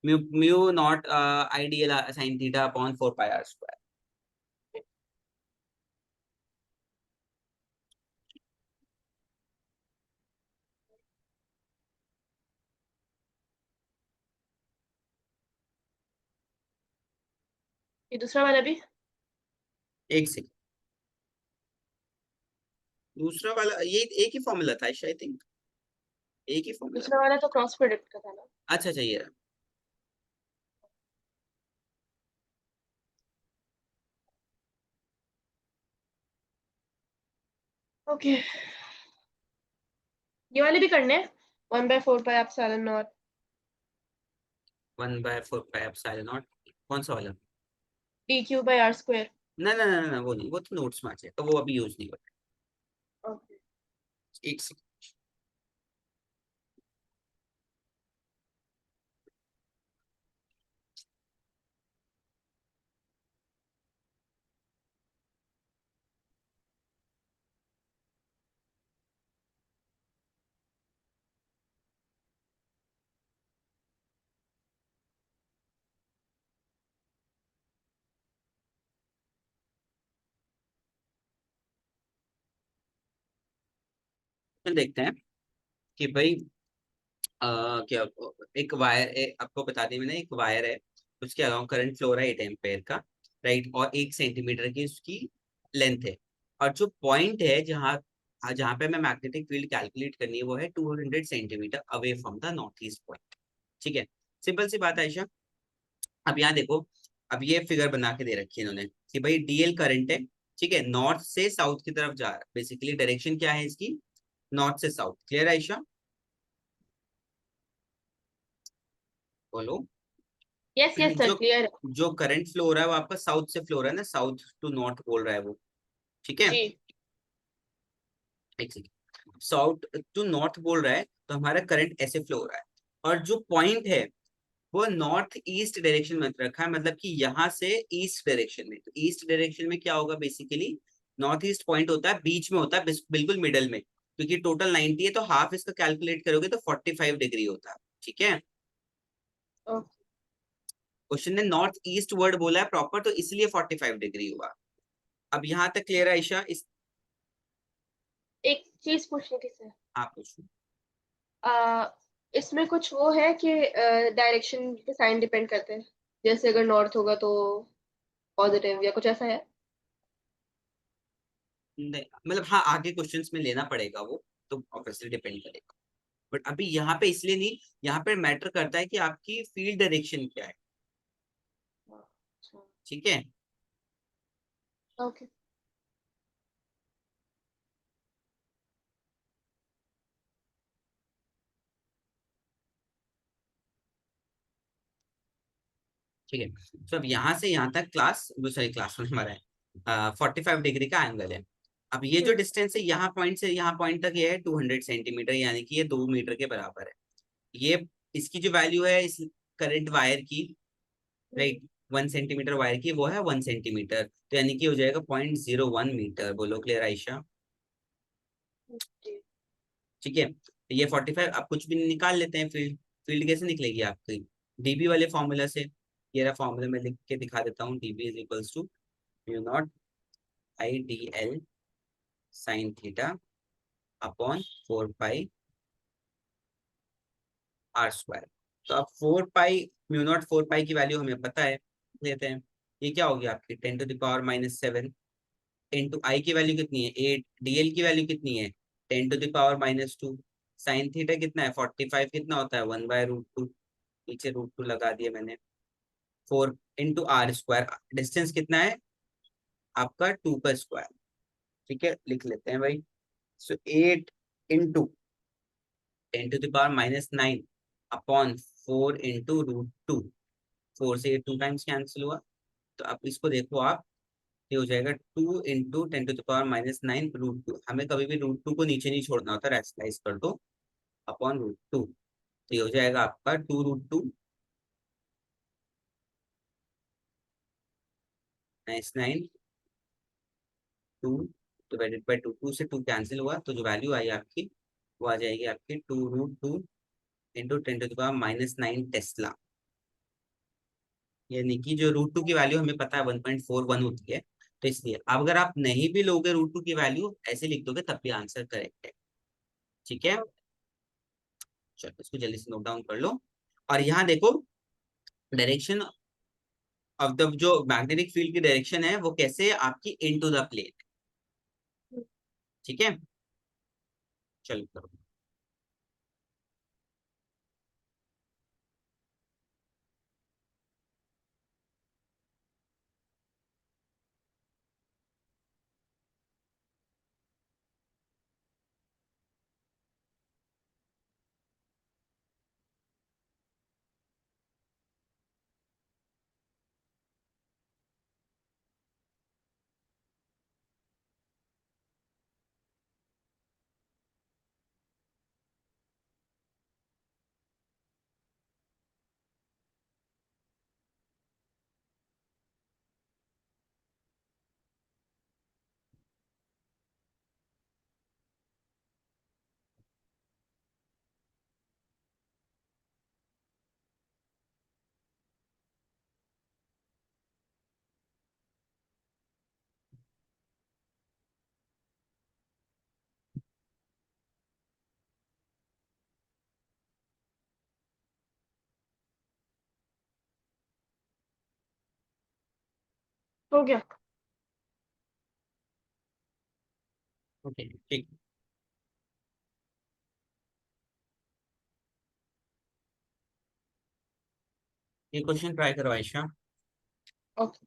Mu mu naught ideal sign theta upon 4 pi r²। ये दूसरा वाला भी। एक सेकंड, दूसरा वाला ये एक ही फॉर्मूला था आई थिंक, एक ही फॉर्मूला। दूसरा वाला तो क्रॉस प्रोडक्ट का था ना। अच्छा ये रहा। ओके, ये वाले भी करने हैं। 1/4 पाई एप्सिलॉन नॉट 1/4 पाई r²। कौन सा वाला? dq/r²। ना, वो नहीं, वो तो नोट्स में आ जाएगा, वो अभी यूज नहीं होता। ओके। एक सेकंड। फिर देखते हैं कि भाई क्या एक वायर आपको बता दें मैंने, एक वायर है, उसके अराउंड करंट फ्लो रहा है 8 एम्पेयर का, राइट, और 1 सेंटीमीटर की उसकी लेंथ है। और जो पॉइंट है जहाँ जहाँ पे हमें मैग्नेटिक फील्ड कैलकुलेट करनी है, वो है 200 centimetre away from the north east point. ठीक है, सिंपल सी बात है आयशा। अब यहाँ देखो, अब ये फिगर बना के दे रखी है इन्होंने कि भाई डीएल करंट है, ठीक है, नॉर्थ से साउथ की तरफ जा रहा है। बेसिकली डायरेक्शन क्या है इसकी? नॉर्थ से साउथ। क्लियर है आयशा? बोलो। यस यस सर, जो क्लियर है। जो करंट फ्लो हो रहा है वो आपका साउथ से फ्लो हो रहा है ना, साउथ टू नॉर्थ बोल रहा है वो। ठीक है, जी। एक सेकेंड, साउथ टू नॉर्थ बोल रहा है, तो हमारा करंट ऐसे फ्लो हो रहा है। और जो पॉइंट है वो नॉर्थ ईस्ट डायरेक्शन में रखा है, मतलब कि यहाँ से ईस्ट डायरेक्शन में। तो ईस्ट डायरेक्शन में क्या होगा? बेसिकली नॉर्थ ईस्ट पॉइंट होता है, बीच में होता है, बिल्कुल मिडल में, क्योंकि टोटल 90 है, तो हाफ इसका कैलकुलेट करोगे तो 45 डिग्री होता है। ठीक है, ओके। क्वेश्चन ने नॉर्थ ईस्ट वर्ड बोला है प्रॉपर, तो इसलिए 45 डिग्री हुआ। अब यहाँ तक क्लियर है आयशा? इस एक चीज पूछनी थी सर। आप पूछो। आ, इसमें कुछ वो है कि डायरेक्शन के साइन डिपेंड करते हैं, जैसे अगर नॉर्थ होगा तो पॉजिटिव या कुछ ऐसा है। नहीं, मतलब हाँ, आगे क्वेश्चंस में लेना पड़ेगा वो, तो ऑब्वियसली डिपेंड करेगा। बट अभी यहाँ पे इसलिए नहीं, यहाँ पे मैटर करता है कि आपकी फील्ड डायरेक्शन क्या है। अच्छा। ठीक है, ओके। ठीक है। तो अब यहाँ से यहाँ तक क्लास, सॉरी क्लास में हमारा है 45 डिग्री का एंगल है। अब ये जो हम्म। डिस्टेंस है यहाँ पॉइंट से यहाँ पॉइंट तक, ये है 200 सेंटीमीटर, यानी कि ये 2 मीटर के बराबर है। ये इसकी जो वैल्यू है इस करंट वायर की, हम्म। राइट, 1 सेंटीमीटर वायर की वो है 1 सेंटीमीटर, तो यानी कि हो जाएगा 0.01 मीटर। बोलो क्लियर आयशा? जी। ठीक है, तो ये 45, आप कुछ भी निकाल लेते हैं फील्ड। फील्ड कैसे निकलेगी आपकी? डीबी वाले फॉर्मूला से। ये रहा फॉर्मूला, मैं लिख के दिखा देता हूँ। DB is equals to mu naught I D L sine theta upon 4 pi r²। तो अब 4 पाई म्यू नॉट 4 पाई की वैल्यू हमें पता है, लेते हैं। ये क्या होगी आपकी 10⁻⁻7 इंटू आई की वैल्यू कितनी है 8, डीएल की वैल्यू कितनी है 10⁻⁻2, साइन थीटा कितना है 45 कितना होता है 1/√2, नीचे √2 लगा दिया मैंने, 4 इंटू आर स्क्वायर, डिस्टेंस कितना है आपका 2 का स्क्वायर। ठीक है लिख लेते हैं भाई। सो 8 इंटू 10⁻⁻9 अपॉन 4 इंटू √2, 4 से 2 टाइम्स कैंसिल हुआ, तो अब इसको देखो आप, ये हो जाएगा 2 इंटू 10⁻⁹ √2, हमें कभी भी √2 को नीचे नहीं छोड़ना होता, रैशनलाइज कर दो, अपॉन √2, तो ये हो जाएगा आपका 2 √2 9 2 डिवाइडेड बाई 2, 2 से 2 कैंसिल हुआ, तो जो वैल्यू आई आपकी वो आ जाएगी आपकी 2 √2 इंटू 10⁻⁹ टेस्ला, यानी कि जो √2 की वैल्यू हमें पता है 1.41 होती है, तो इसलिए अब अगर आप नहीं भी लोगे √2 की वैल्यू ऐसे लिख दोगे तब भी आंसर करेक्ट है। ठीक है, चलो इसको जल्दी से नोट डाउन कर लो। और यहाँ देखो डायरेक्शन ऑफ द जो मैग्नेटिक फील्ड की डायरेक्शन है वो कैसे है आपकी इनटू द प्लेन। ठीक है, चलो करो। हो गया। ओके ठीक। ये क्वेश्चन ट्राई करो आयशा। ओके।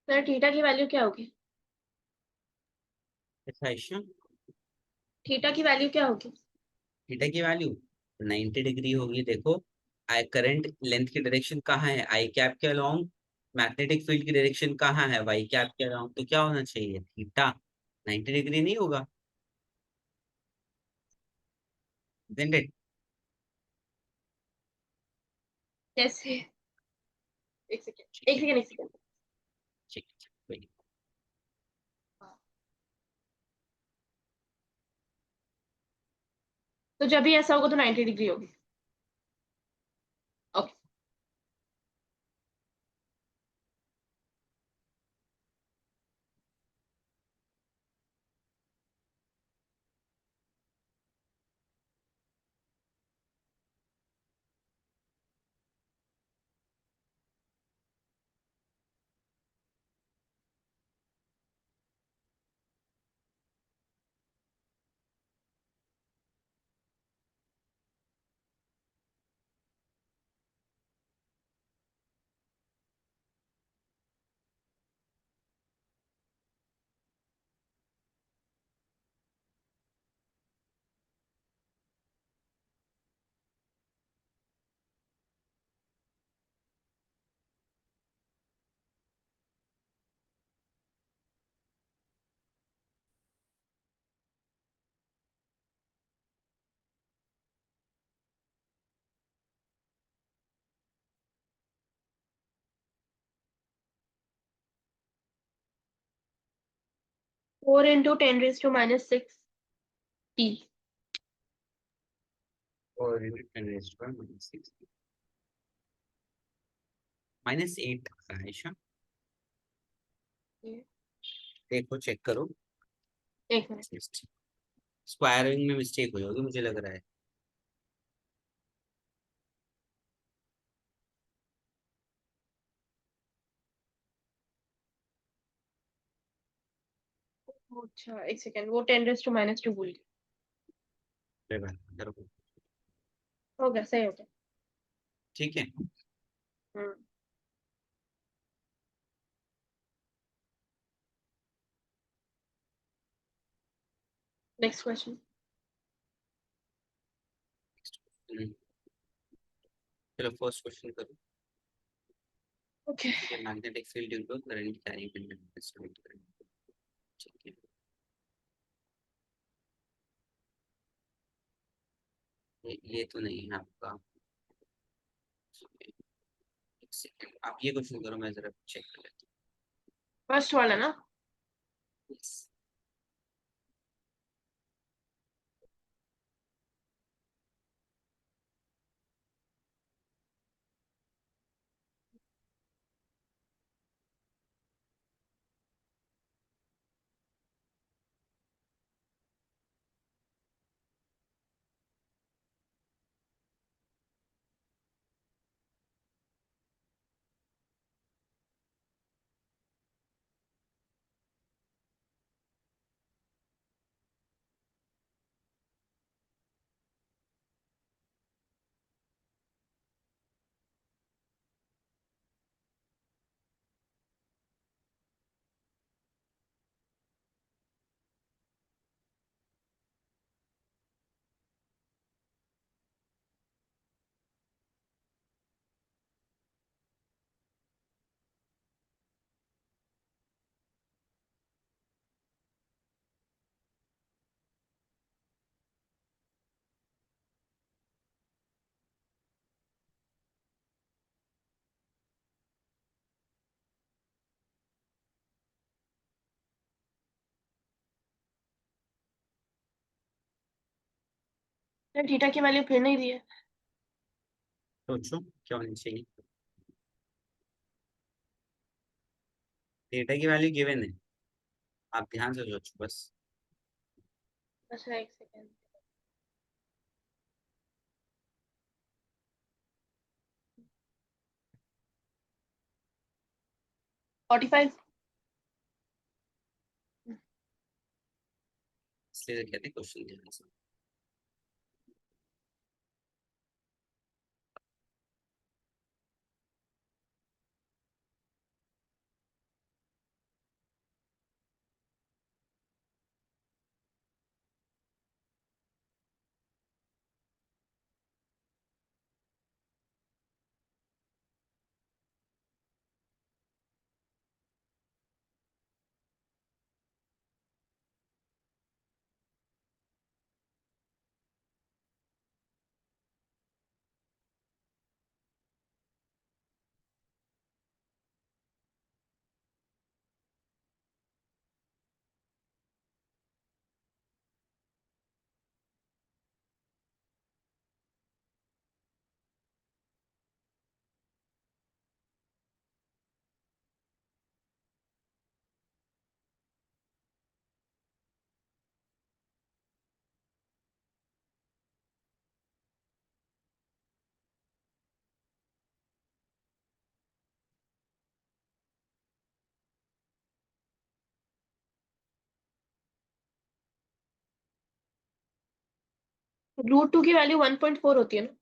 सर थीटा की वैल्यू क्या होगी? अच्छा आयशा, थीटा की वैल्यू क्या होगी? थीटा की वैल्यू 90 डिग्री होगी। देखो आई करंट लेंथ की डायरेक्शन कहाँ है आई कैप के अलोंग, मैग्नेटिक फील्ड की डायरेक्शन कहाँ है भाई, क्या कह रहा हूँ, तो क्या होना चाहिए, थीटा 90 डिग्री नहीं होगा, isn't it? कैसे? एक सेकेंड, ठीक एक है, सेकेंड, एक सेकेंड। ठीक है, कोई नहीं। तो जब भी ऐसा होगा तो 90 डिग्री होगी। ओके। 4 × 10⁻⁶ t। और -6 -8 का है ईशा, देखो चेक करो, एक मिनट। स्क्वायरिंग में मिस्टेक हुई होगी मुझे लग रहा है। अच्छा, एक सेकेंड, वो 10⁻² भूल गई। अरे भाई, करो। हो गया, सही हो गया। ठीक है। हम्म। Next question. हम्म, चलो फर्स्ट क्वेश्चन करो। ओके। ठीक है, magnetic field due to current carrying current, ठीक है। ये तो नहीं है आपका, एक सेकंड, आप ये क्वेश्चन करो, मैं जरा चेक कर लेता फर्स्ट वाला ना? हूँ। थीटा की वैल्यू फिर नहीं दी है। सोचो क्या होनी चाहिए, थीटा की वैल्यू गिवन है, आप ध्यान से सोचो बस। अच्छा, एक सेकेंड। 45। इसलिए तो कहते हैं क्वेश्चन ध्यान से। √2 की वैल्यू 1.4 होती है ना?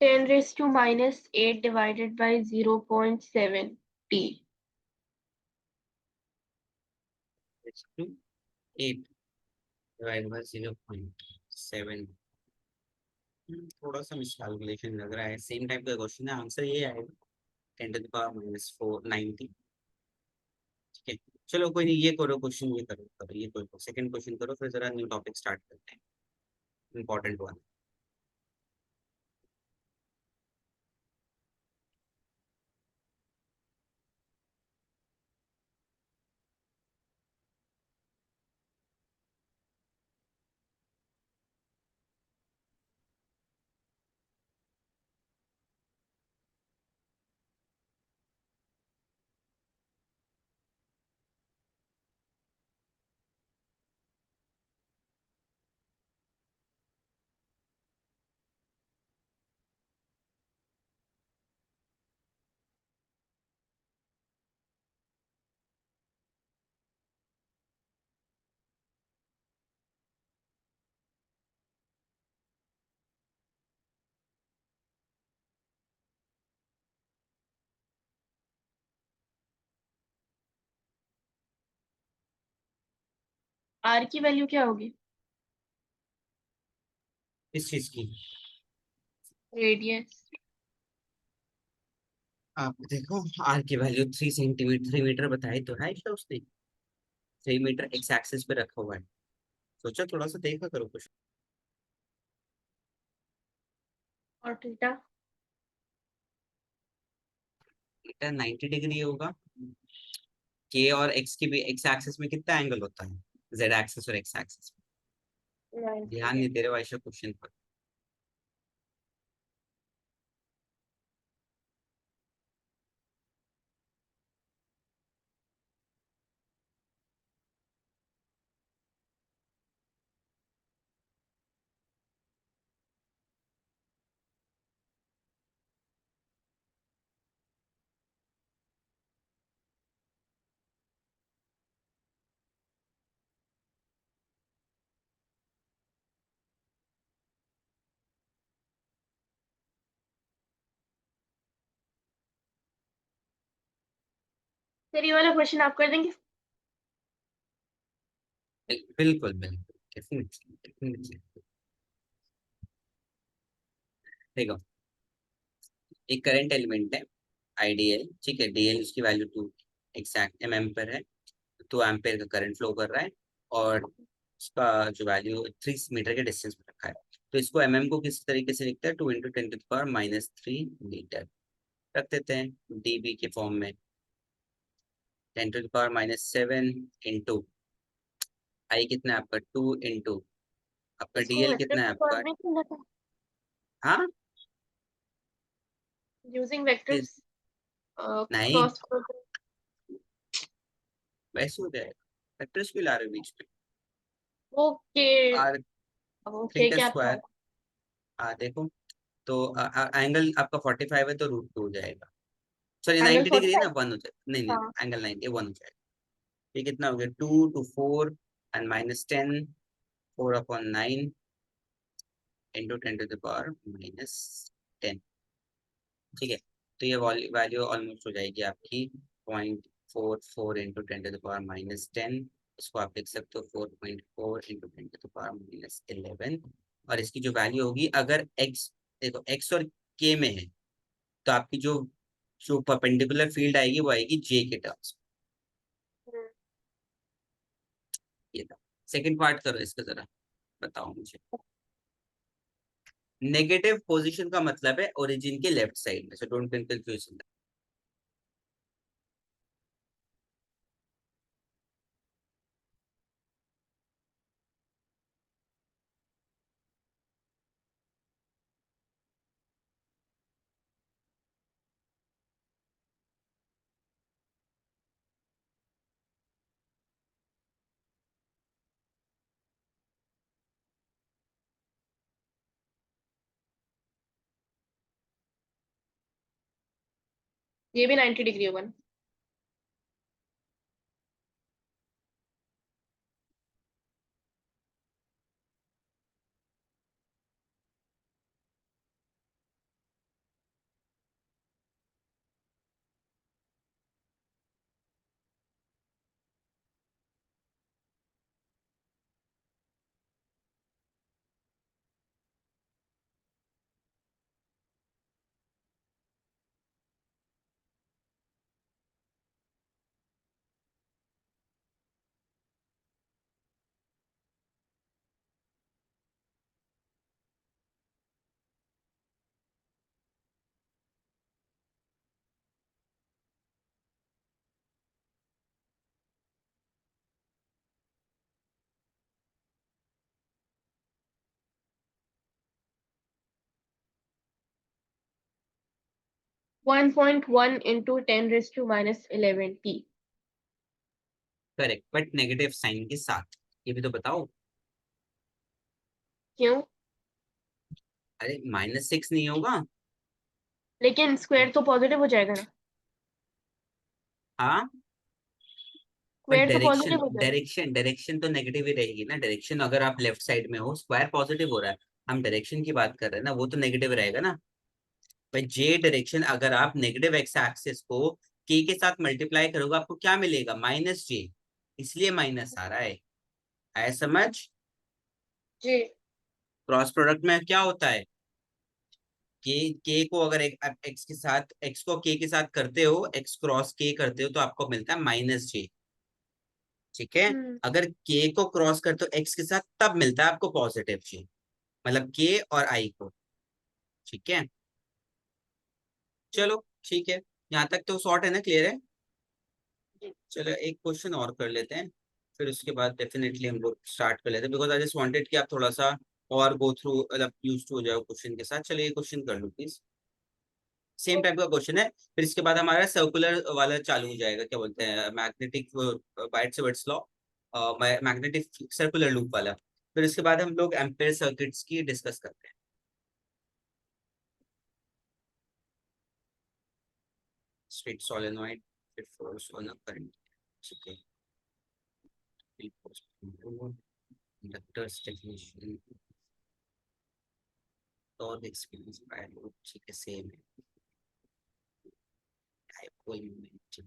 (10⁻⁸ divided by 0.7 t). 8 divide by 0.7। थोड़ा सा मिसकैलकुलेशन लग रहा है, सेम टाइप का क्वेश्चन है, आंसर ये आएगा 10⁻⁻⁴ 90। ठीक है, चलो कोई नहीं, ये करो क्वेश्चन, ये करो ये करो, सेकंड क्वेश्चन करो, फिर जरा न्यू टॉपिक स्टार्ट करते हैं, इंपॉर्टेंट वन। R की वैल्यू क्या होगी? इस चीज की रेडियस। आप देखो, आर की वैल्यू 3 सेंटीमीटर 3 मीटर बताई तो है क्या उसने, 3 मीटर एक्स एक्सिस पे रखा हुआ है। सोचा थोड़ा सा देखा करो कुछ। और थीटा? थीटा 90 डिग्री होगा। के और एक्स की भी, एक्स एक्सिस में कितना एंगल होता है, जेड एक्सिस और एक्स एक्सिस में। 90 ध्यान है। नहीं दे रहे हो ऐसा क्वेश्चन पर। फिर ये वाला क्वेश्चन आप कर देंगे? बिल्कुल बिल्कुल, डेफिनेटली डेफिनेटली। देखो, एक करंट एलिमेंट है, आईडीएल, ठीक है, डीएल उसकी वैल्यू 2 एग्जैक्ट एमएम पर है, 2 एम्पेयर का करंट फ्लो कर रहा है, और उसका जो वैल्यू 3 मीटर के डिस्टेंस पर रखा है। तो इसको एमएम को किस तरीके से लिखता है, 2 × 10⁻³ रख देते हैं डीबी के फॉर्म में। 10⁻⁷ इंटू आई कितना है आपका, 2 इंटू आपका इसको डीएल वेक्टर कितना है से आपका। सॉल्व नहीं करना था? हाँ, यूजिंग कि- वेक्टर्स, नहीं, क्रॉस प्रोडक्ट। वैसे हो जाएगा, वेक्टर्स भी ला रहे हो बीच में। ओके। आर ओके थीटा क्या था? स्क्वायर, देखो, तो एंगल आपका 45 है तो √2 हो जाएगा। सॉरी एंगल 90 फोर्टी डिग्री ना, फाइव 1 हो जाएगा, नहीं नहीं, हाँ। एंगल 90 1 हो जाएगा। ये कितना हो गया, 2 to 4 and -10, 4/9 into 10 to the power -10। ठीक है, तो ये वैल्यू ऑलमोस्ट हो जाएगी आपकी 0.44 इंटू 10 to the power -10। इसको आप लिख सकते हो 4.4 इंटू 10 to the power -11। और इसकी जो वैल्यू होगी, अगर एक्स, देखो एक्स और के में है, तो आपकी जो जो परपेंडिकुलर फील्ड आएगी वो आएगी जे के टर्म्स। ये था। सेकंड पार्ट करो इसका जरा, बताओ मुझे। नेगेटिव पोजीशन का मतलब है ओरिजिन के लेफ्ट साइड में, सो डोंट कंफ्यूज। ये भी 90 डिग्री होगा ना? 1.1 into 10⁻⁻11 t। Correct, but negative sign के साथ, ये भी तो बताओ। क्यों? अरे -6 नहीं होगा? लेकिन स्क्वायर तो पॉजिटिव हो जाएगा ना। हाँ, पर स्क्वायर तो डायरेक्शन पॉजिटिव हो जाएगा। डायरेक्शन तो नेगेटिव ही रहेगी ना। डायरेक्शन अगर आप लेफ्ट साइड में हो, स्क्वायर पॉजिटिव हो रहा है, हम डायरेक्शन की बात कर रहे हैं ना, वो तो नेगेटिव रहेगा ना। भाई जे डायरेक्शन, अगर आप नेगेटिव एक्स एक्सिस को के साथ मल्टीप्लाई करोगे, आपको क्या मिलेगा, -j, इसलिए माइनस आ रहा है। आया समझ? जी। क्रॉस प्रोडक्ट में क्या होता है, के को अगर एक्स के साथ, एक्स को के साथ करते हो, एक्स क्रॉस के करते हो, तो आपको मिलता है -j। ठीक है, हम्म। अगर के को क्रॉस करते हो एक्स के साथ, तब मिलता है आपको पॉजिटिव j, मतलब के और आई को। ठीक है, चलो ठीक है, यहाँ तक तो शॉर्ट है ना, क्लियर है। जी। चलो एक क्वेश्चन और कर लेते हैं, फिर उसके बाद डेफिनेटली हम लोग स्टार्ट कर लेते हैं, बिकॉज आई जस्ट वांटेड कि आप थोड़ा सा और गो थ्रू, मतलब यूज टू हो जाओ क्वेश्चन के साथ। चलिए ये क्वेश्चन कर लो प्लीज। सेम टाइप का क्वेश्चन है, फिर इसके बाद हमारा सर्कुलर वाला चालू हो जाएगा, क्या बोलते हैं, मैग्नेटिक बाइट से words law, magnetic circular loop वाला। फिर इसके बाद हम लोग एम्पेयर सर्किट्स की डिस्कस करते हैं। स्ट्रेट सोलेनॉइड, फिर फोर्स ऑन अ करंट। ठीक है, इंडक्टर्स डेफिनेशन, तो एक्सपीरियंस बाय लूप, ठीक है सेम है। Dipole moment,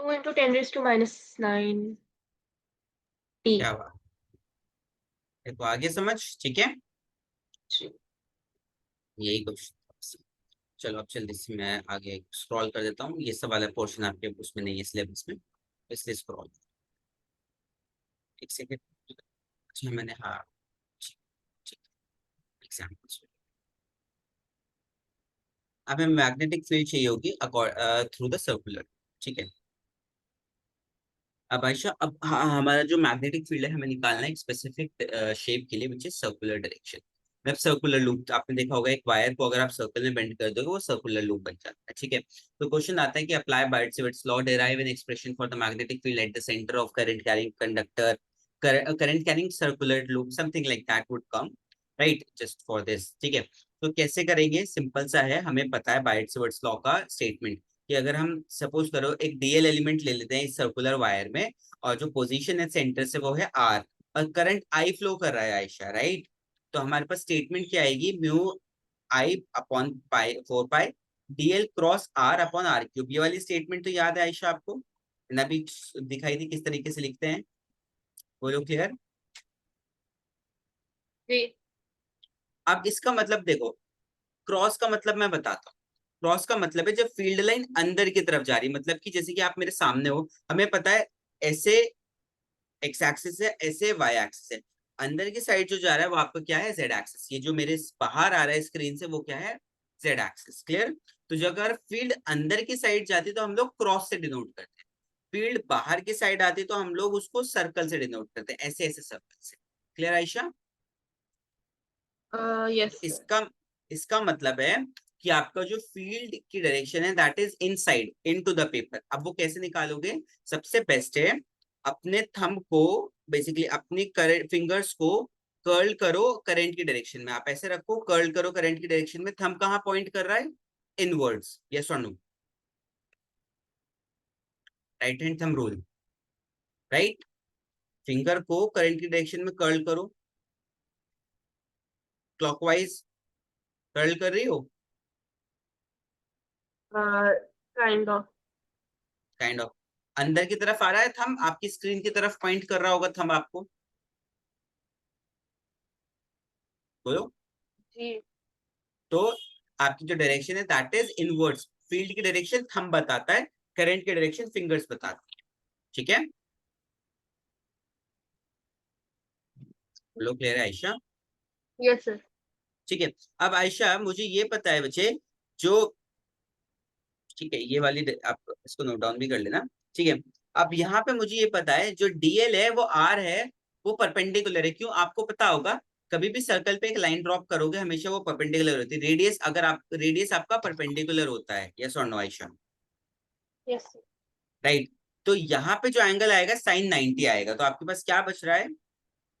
2 × 10⁻⁹ T. क्या हुआ? देखो आगे समझ, ठीक है, यही क्वेश्चन। चलो अब जल्दी से मैं आगे स्क्रॉल कर देता हूँ, ये सब वाला पोर्शन आपके उसमें नहीं है सिलेबस में, इसलिए स्क्रॉल। एक सेकेंड। अच्छा मैंने, हाँ ठीक, ठीक, एग्जाम्पल्स। अब हमें मैग्नेटिक फील्ड चाहिए होगी थ्रू द सर्कुलर, ठीक है। अब आयशा, अब हमारा जो मैग्नेटिक फील्ड है हमें निकालना है एक स्पेसिफिक शेप के लिए, विच इज सर्कुलर डायरेक्शन। मतलब सर्कुलर लूप, आपने देखा होगा एक वायर को अगर आप सर्कल में बेंड कर दोगे वो सर्कुलर लूप बन जाता है, ठीक है। तो क्वेश्चन आता है कि apply Biot's law, derive an expression for the magnetic field at the centre of current carrying conductor, current carrying circular loop, something like that would come, right, just for this, ठीक है। तो कैसे करेंगे, simple सा है, हमें पता है बायर्ट्स लॉ का स्टेटमेंट, कि अगर हम सपोज करो एक डीएल एलिमेंट ले लेते हैं इस सर्कुलर वायर में, और जो पोजीशन है सेंटर से वो है आर, और करंट आई फ्लो कर रहा है आयशा, राइट। तो हमारे पास स्टेटमेंट क्या आएगी, mu I upon pi 4 pi DL cross R upon R cube. ये वाली स्टेटमेंट तो याद है आयशा आपको, मैंने अभी दिखाई थी किस तरीके से लिखते हैं, बोलो क्लियर। जी। अब इसका मतलब देखो, क्रॉस का मतलब मैं बताता हूँ। क्रॉस का मतलब है जब फील्ड लाइन अंदर की तरफ जा रही, मतलब कि जैसे कि आप मेरे सामने हो, हमें पता है ऐसे एक्स एक्सिस है, ऐसे वाई एक्सिस है, अंदर की साइड जो जा रहा है वो आपका क्या है, जेड एक्सिस। ये जो मेरे बाहर आ रहा है स्क्रीन से वो क्या है, जेड एक्सिस, क्लियर। तो जो अगर फील्ड अंदर की साइड जाती तो हम लोग क्रॉस से डिनोट करते हैं, फील्ड बाहर की साइड आती तो हम लोग उसको सर्कल से डिनोट करते हैं, ऐसे ऐसे सर्कल से, क्लियर आयशा। तो यस सर। इसका इसका मतलब है कि आपका जो फील्ड की डायरेक्शन है that is inside into the paper. अब वो कैसे निकालोगे, सबसे बेस्ट है अपने थंब को, बेसिकली अपनी करंट फिंगर्स को कर्ल करो करंट की डायरेक्शन में, आप ऐसे रखो, कर्ल करो करंट की डायरेक्शन में, थंब कहाँ पॉइंट कर रहा है, इनवर्ड्स, यस और no, right hand thumb rule, right. Finger को करंट की डायरेक्शन में कर्ल करो, क्लॉकवाइज कर्ल कर रही हो, काइंड ऑफ। Kind of. अंदर की तरफ आ रहा है थंब, आपकी स्क्रीन की तरफ पॉइंट कर रहा होगा थंब आपको, बोलो। जी। तो आपकी जो डायरेक्शन है दैट इज इनवर्ड्स, फील्ड की डायरेक्शन थंब बताता है, करंट की डायरेक्शन फिंगर्स बताती है, ठीक है। बोलो क्लियर है आयशा। Yes sir. ठीक है। अब आयशा मुझे ये पता है बच्चे, जो, ठीक है, ये वाली आप इसको नोट डाउन भी कर लेना, ठीक है। अब यहाँ पे मुझे ये पता है जो डीएल है वो आर है, वो परपेंडिकुलर है, क्यों, आपको पता होगा कभी भी सर्कल पे एक लाइन ड्रॉप करोगे हमेशा वो परपेंडिकुलर होती है, रेडियस, अगर आप रेडियस आपका परपेंडिकुलर होता है, यस और no Ayesha, yes sir. Right. तो यहाँ पे जो एंगल आएगा साइन 90 आएगा, तो आपके पास क्या बच रहा है,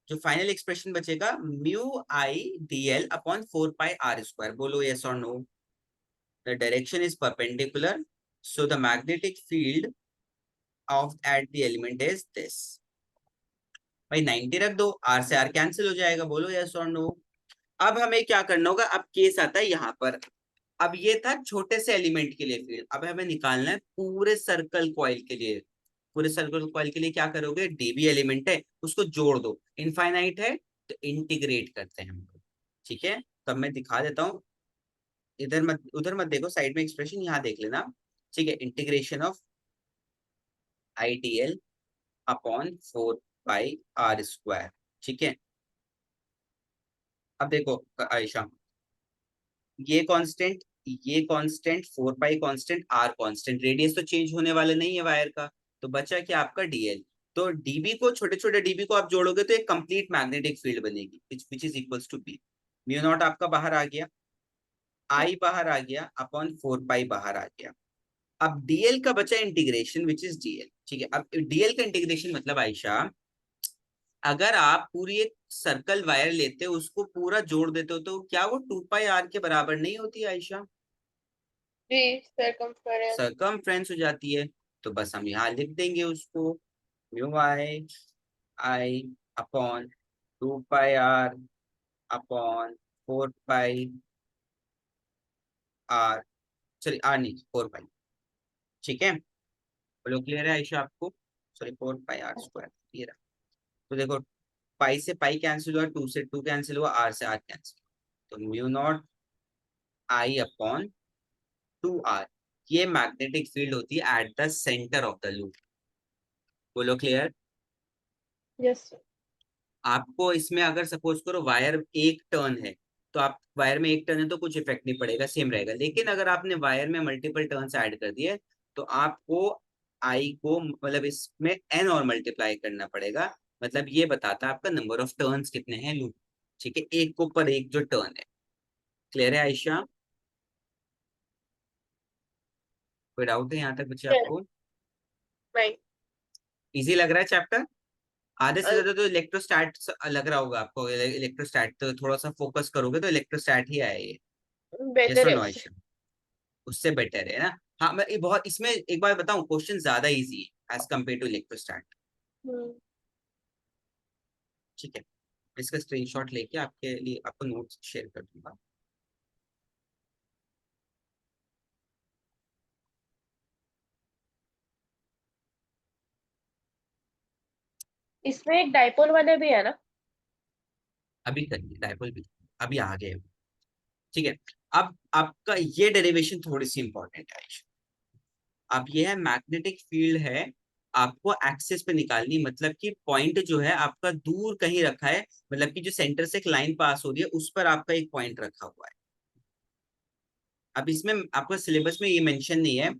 जो फाइनल एक्सप्रेशन बचेगा, mu I D L upon 4 pi r square, बोलो यस और no. The direction is perpendicular, so the magnetic field of at the element is this. भाई 90 रख दो, आर से आर कैंसिल हो जाएगा, बोलो यस और नो। अब हमें क्या करना होगा, अब केस आता है यहाँ पर। अब ये था छोटे से एलिमेंट के लिए फील्ड, अब हमें निकालना है पूरे सर्कल कॉइल के लिए। पूरे सर्कल कॉइल के लिए क्या करोगे, डीबी एलिमेंट है उसको जोड़ दो, इनफाइनाइट है तो इंटीग्रेट करते हैं हम लोग, ठीक है। तब मैं दिखा देता हूँ, इधर मत उधर मत देखो, साइड में एक्सप्रेशन यहाँ देख लेना, ठीक है। Integration of I D L upon 4 pi r square, ठीक है। अब देखो आयशा, ये कांस्टेंट, ये constant 4 pi constant, R constant, radius तो चेंज होने वाले नहीं है वायर का, तो बचा क्या आपका डीएल। तो डीबी को, छोटे छोटे डीबी को आप जोड़ोगे तो एक कंप्लीट मैग्नेटिक फील्ड बनेगी, which is equals to B, mu naught आपका बाहर आ गया, आई बाहर आ गया अपॉन 4 पाई बाहर आ गया। अब डीएल का बचा इंटीग्रेशन विच इज डीएल, ठीक है। अब डीएल का इंटीग्रेशन मतलब आयशा, अगर आप पूरी एक सर्कल वायर लेते हो उसको पूरा जोड़ देते हो तो क्या वो 2 पाई r के बराबर नहीं होती आयशा, जी, सरकमफ्रेंस। सरकमफ्रेंस हो जाती है। तो बस हम यहाँ लिख देंगे उसको, म्यू आई आई अपॉन 2 पाई r upon 4 pi r, sorry r नहीं 4 पाई, ठीक है। बोलो क्लियर है आयशा आपको? सॉरी 4 पाई r स्क्वायर ये रहा। तो देखो पाई से पाई कैंसिल हुआ, 2 से 2 कैंसिल हुआ, r से r कैंसिल, तो म्यू नॉट आई अपॉन 2r। ये मैग्नेटिक फील्ड होती है eight the centre of the loop. बोलो क्लियर? यस। आपको इसमें अगर सपोज करो वायर एक टर्न है, तो आप वायर में एक टर्न है तो कुछ इफेक्ट नहीं पड़ेगा, सेम रहेगा। लेकिन अगर आपने वायर में मल्टीपल टर्न्स ऐड कर दिए, तो आपको आई को मतलब इसमें एन और मल्टीप्लाई करना पड़ेगा। मतलब ये बताता है आपका नंबर ऑफ टर्न्स कितने हैं लूप। ठीक है, एक को पर एक जो टर्न है। क्लियर है आयशा? कोई डाउट है यहाँ तक बच्चे आपको? राइट। इजी लग रहा है चैप्टर? आधे से ज्यादा तो इलेक्ट्रोस्टैट लग रहा होगा आपको। इलेक्ट्रोस्टैट तो थोड़ा सा फोकस करोगे तो इलेक्ट्रोस्टैट ही आया ये। यस बेटर और है नो उससे। आयशा? उससे बेटर है ना? हाँ, मैं ये बहुत इसमें एक बार बताऊं, क्वेश्चन ज्यादा इजी है एज कम्पेयर टू इलेक्ट्रोस्टैट। हम्म। ठीक है, इसका स्क्रीनशॉट लेके आपके लिए आपको नोट्स शेयर कर दूंगा। इसमें एक डाइपोल वाले भी है ना? अभी करिए डायपोल भी, अभी आ गए। ठीक है, अब आपका ये डेरिवेशन थोड़ी सी इंपॉर्टेंट है आयशा। अब ये है मैग्नेटिक फील्ड है, आपको एक्सिस पे निकालनी, मतलब कि पॉइंट जो है आपका दूर कहीं रखा है, मतलब कि जो सेंटर से एक लाइन पास हो रही है उस पर आपका एक पॉइंट रखा हुआ है। अब इसमें आपका सिलेबस में ये मेंशन नहीं है,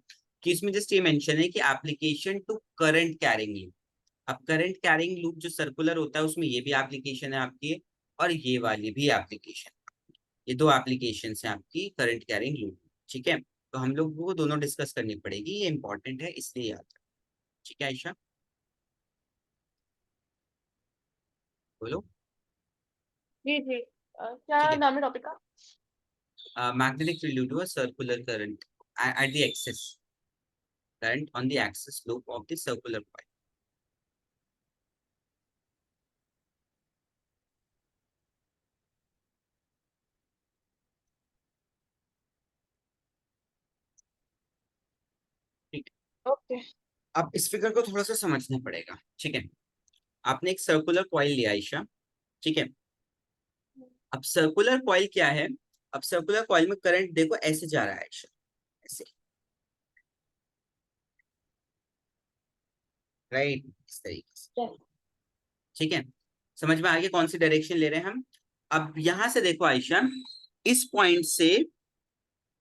कि इसमें जस्ट ये मेंशन है कि application to current carrying loop. अब करंट कैरिंग लूप जो सर्कुलर होता है उसमें ये भी एप्लीकेशन है आपकी, और ये वाली भी एप्लीकेशन। ये दो एप्लीकेशन है आपकी करंट कैरिंग लूप। ठीक है, तो हम लोग को दोनों डिस्कस करनी पड़ेगी, ये इंपॉर्टेंट है इसलिए याद रखो। ठीक है आयशा, बोलो। जी जी। क्या ठीक है, नाम है टॉपिक का? magnetic field due to a circular current at the axis, current on the axis loop of the circular coil. ठीक है, ओके। अब इस फिगर को थोड़ा सा समझना पड़ेगा। ठीक है, आपने एक सर्कुलर कॉइल लिया आयशा। ठीक है, अब सर्कुलर कॉइल क्या है? अब सर्कुलर कॉइल में करंट देखो ऐसे जा रहा है आयशा, ऐसे, राइट, इस तरीके से। ठीक है, समझ में आ गया कौन सी डायरेक्शन ले रहे हैं हम? अब यहां से देखो आयशा, इस पॉइंट से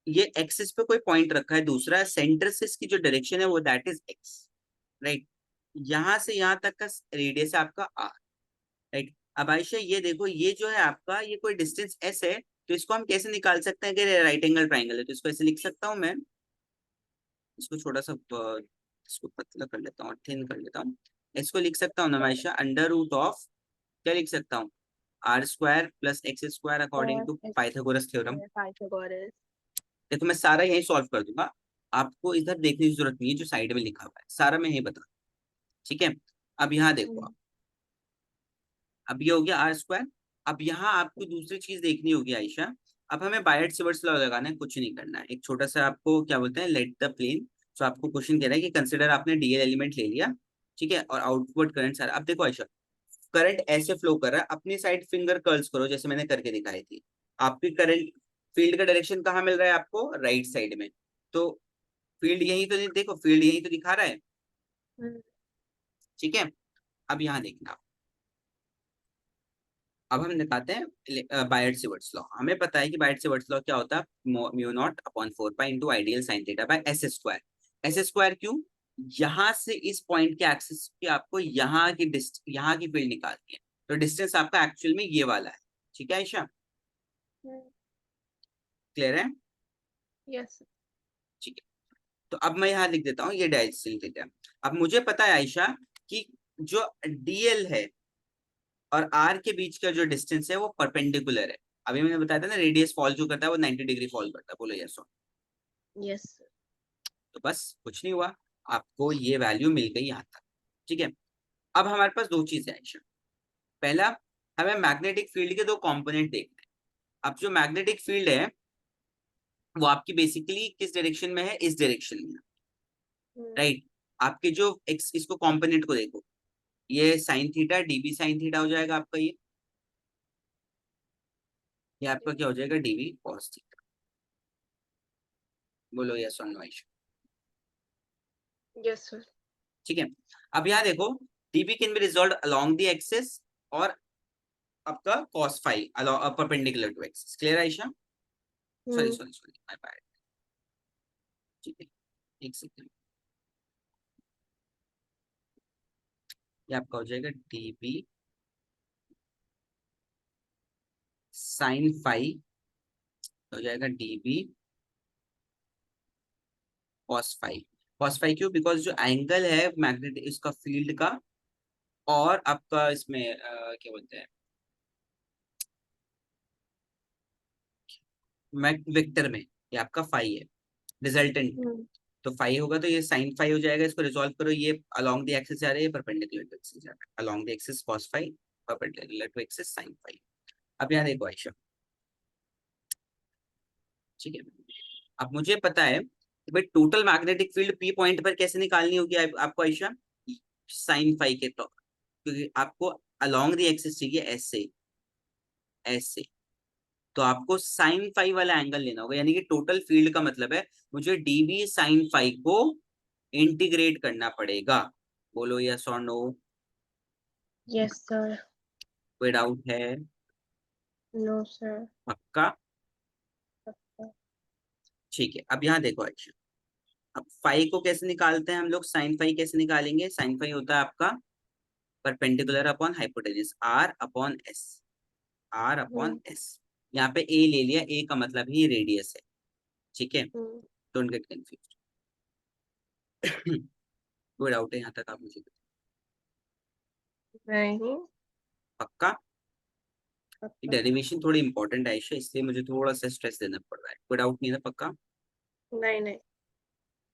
ये एक्सिस पे कोई पॉइंट रखा है दूसरा, सेंटर से इसकी जो डायरेक्शन है वो दैट इज एक्स, राइट। यहां से यहां तक का रेडियस है आपका आर, राइट। अब आयशा ये देखो, ये जो है आपका ये कोई डिस्टेंस एस है, तो इसको हम कैसे निकाल सकते हैं? अगर राइट एंगल ट्राइंगल है तो इसको ऐसे लिख सकता हूँ मैं। इसको थोड़ा सा इसको पतला कर लेता हूँ, थिन कर लेता हूँ। इसको लिख सकता हूँ ना आयशा, अंडर रूट ऑफ, क्या लिख सकता हूँ, R square plus X square according to Pythagoras theorem. Pythagoras. देखो मैं सारा यही सॉल्व कर दूंगा, आपको इधर देखने की जरूरत नहीं है, जो साइड में लिखा हुआ है सारा मैं यही बता। ठीक है, अब यहाँ देखो आप, अब ये हो गया आर स्क्वायर। अब यहाँ आपको दूसरी चीज देखनी होगी आयशा। अब हमें बायट-सिवर्ट्स लॉ लगाना है, कुछ नहीं करना है। एक छोटा सा आपको क्या बोलते हैं, लेट द प्लेन। तो आपको क्वेश्चन कह रहा है कि कंसिडर, आपने डीएल एलिमेंट ले लिया, ठीक है, और आउटवर्ड करंट सारा। अब देखो आयशा, करंट ऐसे फ्लो कर रहा है, अपनी साइड फिंगर कर्ल्स करो जैसे मैंने करके दिखाई थी। आपकी करंट फील्ड का डायरेक्शन कहाँ मिल रहा है आपको? राइट साइड में। तो फील्ड यही तो देखो, फील्ड यही तो दिखा रहा है। ठीक है, अब यहाँ देखना, अब हम निकालते हैं बायट-सिवर्ट्स लॉ। हमें पता है कि बायट-सिवर्ट्स लॉ क्या होता है, mu naught upon 4 pi into ideal sign theta by S square. S square क्यों? यहाँ से इस पॉइंट के एक्सिस की आपको यहाँ की फील्ड निकालनी है, तो डिस्टेंस आपका एक्चुअल में ये वाला है। ठीक है आयशा, क्लियर है? यस। ठीक है, तो अब मैं यहाँ लिख देता हूँ ये डायरेक्शन थीटा। अब मुझे पता है आयशा कि जो डीएल है और आर के बीच का जो डिस्टेंस है वो परपेंडिकुलर है। अभी मैंने बताया था ना, रेडियस फॉल जो करता है वो 90 डिग्री फॉल करता है। बोलो यस। यस। तो बस कुछ नहीं हुआ, आपको ये वैल्यू मिल गई यहाँ तक। ठीक है, अब हमारे पास दो चीजें हैं। पहला, हमें मैग्नेटिक फील्ड के दो कंपोनेंट देखने हैं। अब जो मैग्नेटिक फील्ड है वो आपकी बेसिकली किस डायरेक्शन में है? इस डायरेक्शन में, राइट। आपके जो इसको कॉम्पोनेंट को देखो, ये sine theta DB sine theta हो जाएगा आपका, ये आपका क्या हो जाएगा, डीवी कॉस थीटा। बोलो यस और नो आयशा। Yes sir. ठीक है, अब यहाँ देखो, DB can be resolve along the axis और आपका cos phi perpendicular to axis. Clear Ayesha? Sorry hmm. Sorry sorry, my bad. ठीक है, एक सेकंड, ये आपका हो जाएगा डीबी साइन फाई, हो जाएगा DB cos phi. cos phi क्यों? बिकॉज जो एंगल है मैग्नेटिक इसका फील्ड का और आपका इसमें क्या बोलते हैं, वेक्टर में, ये आपका फाई है रिजल्टेंट। हम्म। तो फाई होगा तो ये साइन फाई हो जाएगा, इसको रिजॉल्व करो, ये अलोंग द एक्सिस जा रहा है, परपेंडिकुलर टू एक्सिस जा रहा है, along the axis cos phi, perpendicular to axis sine phi. अब यहाँ देखो आयशा, ठीक है, अब मुझे पता है कि भाई total magnetic field P point पर कैसे निकालनी होगी आपको आयशा, साइन फाई के तो, क्योंकि आपको अलोंग द एक्सिस चाहिए ऐसे ऐसे, तो आपको साइन फाई वाला एंगल लेना होगा, यानी कि टोटल फील्ड का मतलब है मुझे डीबी साइन फाई को इंटीग्रेट करना पड़ेगा। बोलो यस और नो? Yes sir. कोई डाउट है? No sir. पक्का? ठीक है, अब यहाँ देखो अच्छा, अब फाई को कैसे निकालते हैं हम लोग, साइन फाई कैसे निकालेंगे? साइन फाई होता है आपका perpendicular upon hypotenuse, R upon S, R upon hmm. S. यहाँ पे ए ले लिया, ए का मतलब ही रेडियस है, ठीक है, हम्म। Don't get confuse. कोई डाउट है यहाँ तक? आप मुझे बताओ। नहीं। पक्का? पक्का। डेरिवेशन थोड़ी इंपॉर्टेंट है आयशा, इसलिए मुझे थोड़ा सा स्ट्रेस देना पड़ रहा है। कोई डाउट नहीं है ना? पक्का? नहीं नहीं।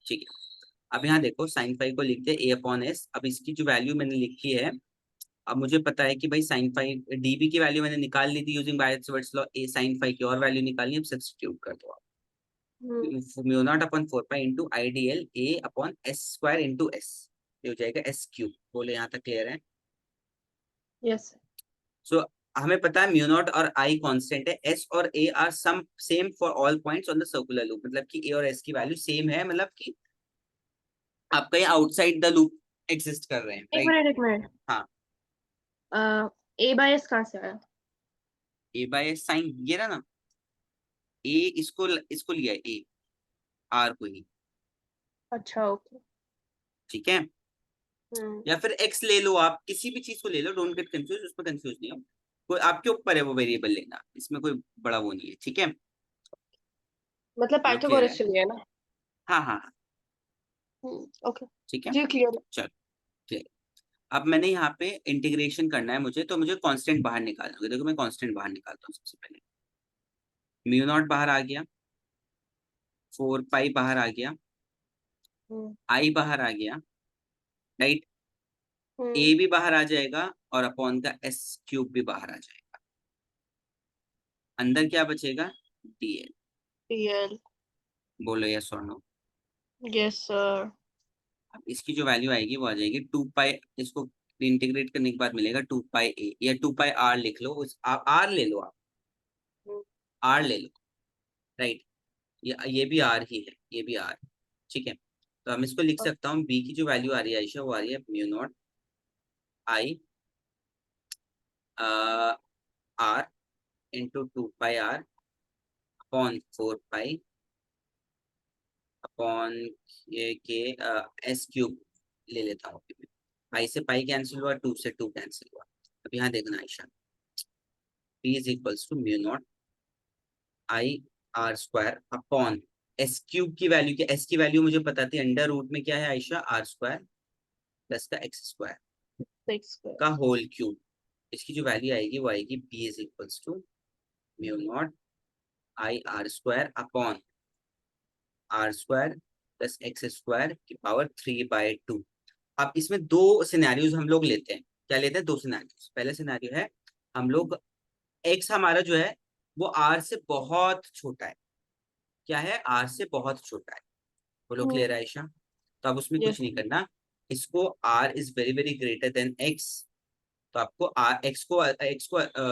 ठीक है, अब यहाँ देखो साइन फाई को लिखते हैं ए अपॉन एस। अब इसकी जो वैल्यू मैंने लिखी है, अब मुझे पता है कि भाई साइन फाई डीबी की वैल्यू मैंने निकाल ली थी यूजिंग बायस लॉ, ए साइन फाई की और वैल्यू निकालनी है, अब सब्स्टिट्यूट कर दो आप, hmm. Mu naught upon 4 pi into I D L A upon S square into S, ये हो जाएगा एस क्यूब। बोले यहाँ तक क्लियर है? यस। सो हमें पता है म्यू नॉट और आई कांस्टेंट है, एस और a are some same for all points on the circular loop, मतलब कि ए और एस की वैल्यू सेम है, मतलब कि आपका ये आउटसाइड द लूप एग्जिस्ट कर रहे हैं, एक राइट? मिनट एक मिनट। हाँ, ए बाय एस कहाँ से आया? ए बाय एस साइन ये रहा ना, ए इसको लिया है, ए आर को ही, अच्छा ओके। ठीक है, हम्म। या फिर एक्स ले लो, आप किसी भी चीज को ले लो, डोंट गेट कंफ्यूज, उसमें कंफ्यूज नहीं हो, कोई आपके ऊपर है वो वेरिएबल लेना, इसमें कोई बड़ा वो नहीं है, ठीक है? मतलब बोलो क्लियर पाइथागोरस है? से लिया ना? हाँ हाँ हाँ, ओके। ठीक है, जी क्लियर। चलो क्लियर। अब मैंने यहाँ पे इंटीग्रेशन करना है मुझे, तो मुझे कांस्टेंट बाहर निकालना होगा। देखो मैं कांस्टेंट बाहर निकालता हूँ सबसे पहले, म्यू नॉट बाहर आ गया, 4 पाई बाहर आ गया, हम्म। आई बाहर आ गया, राइट, ए हम्म। भी बाहर आ जाएगा और अपॉन का एस क्यूब भी बाहर आ जाएगा, अंदर क्या बचेगा, डीएल। डीएल। बोलो यस और नो? Yes sir. अब इसकी जो वैल्यू आएगी वो आ जाएगी 2 पाई, इसको इंटीग्रेट करने के बाद मिलेगा 2 पाई ए, या 2 पाई आर लिख लो, आप आर ले लो, आप आर ले लो, राइट, ये भी आर ही है, ये भी आर, ठीक है, तो हम इसको लिख सकता हूँ, बी की जो वैल्यू आ रही है आयशा, वो आ रही है mu naught I R into 2 pi R upon 4 pi upon ये के एस क्यूब ले लेता हूँ, आई से पाई कैंसिल हुआ, टू से टू कैंसिल हुआ। अब यहाँ देखना Ayesha, P is equals to mu naught I R square upon S cube की वैल्यू, क्या एस की वैल्यू मुझे पता थी, अंडर रूट में क्या है आयशा, आर स्क्वायर प्लस का एक्स स्क्वायर सिक्स। का होल क्यूब। इसकी जो वैल्यू आएगी वो आएगी P is equals to mu naught I R square upon R square plus X square की पावर 3/2। अब इसमें दो सिनेरियोज हम लोग लेते हैं, क्या लेते हैं, दो सिनेरियोज। पहले सिनेरियो है, हम लोग एक्स हमारा जो है वो आर से बहुत छोटा है, क्या है, आर से बहुत छोटा है। बोलो क्लियर है आयशा? तो अब उसमें कुछ यस। नहीं करना, इसको r is very very greater than x, तो आपको आर एक्स को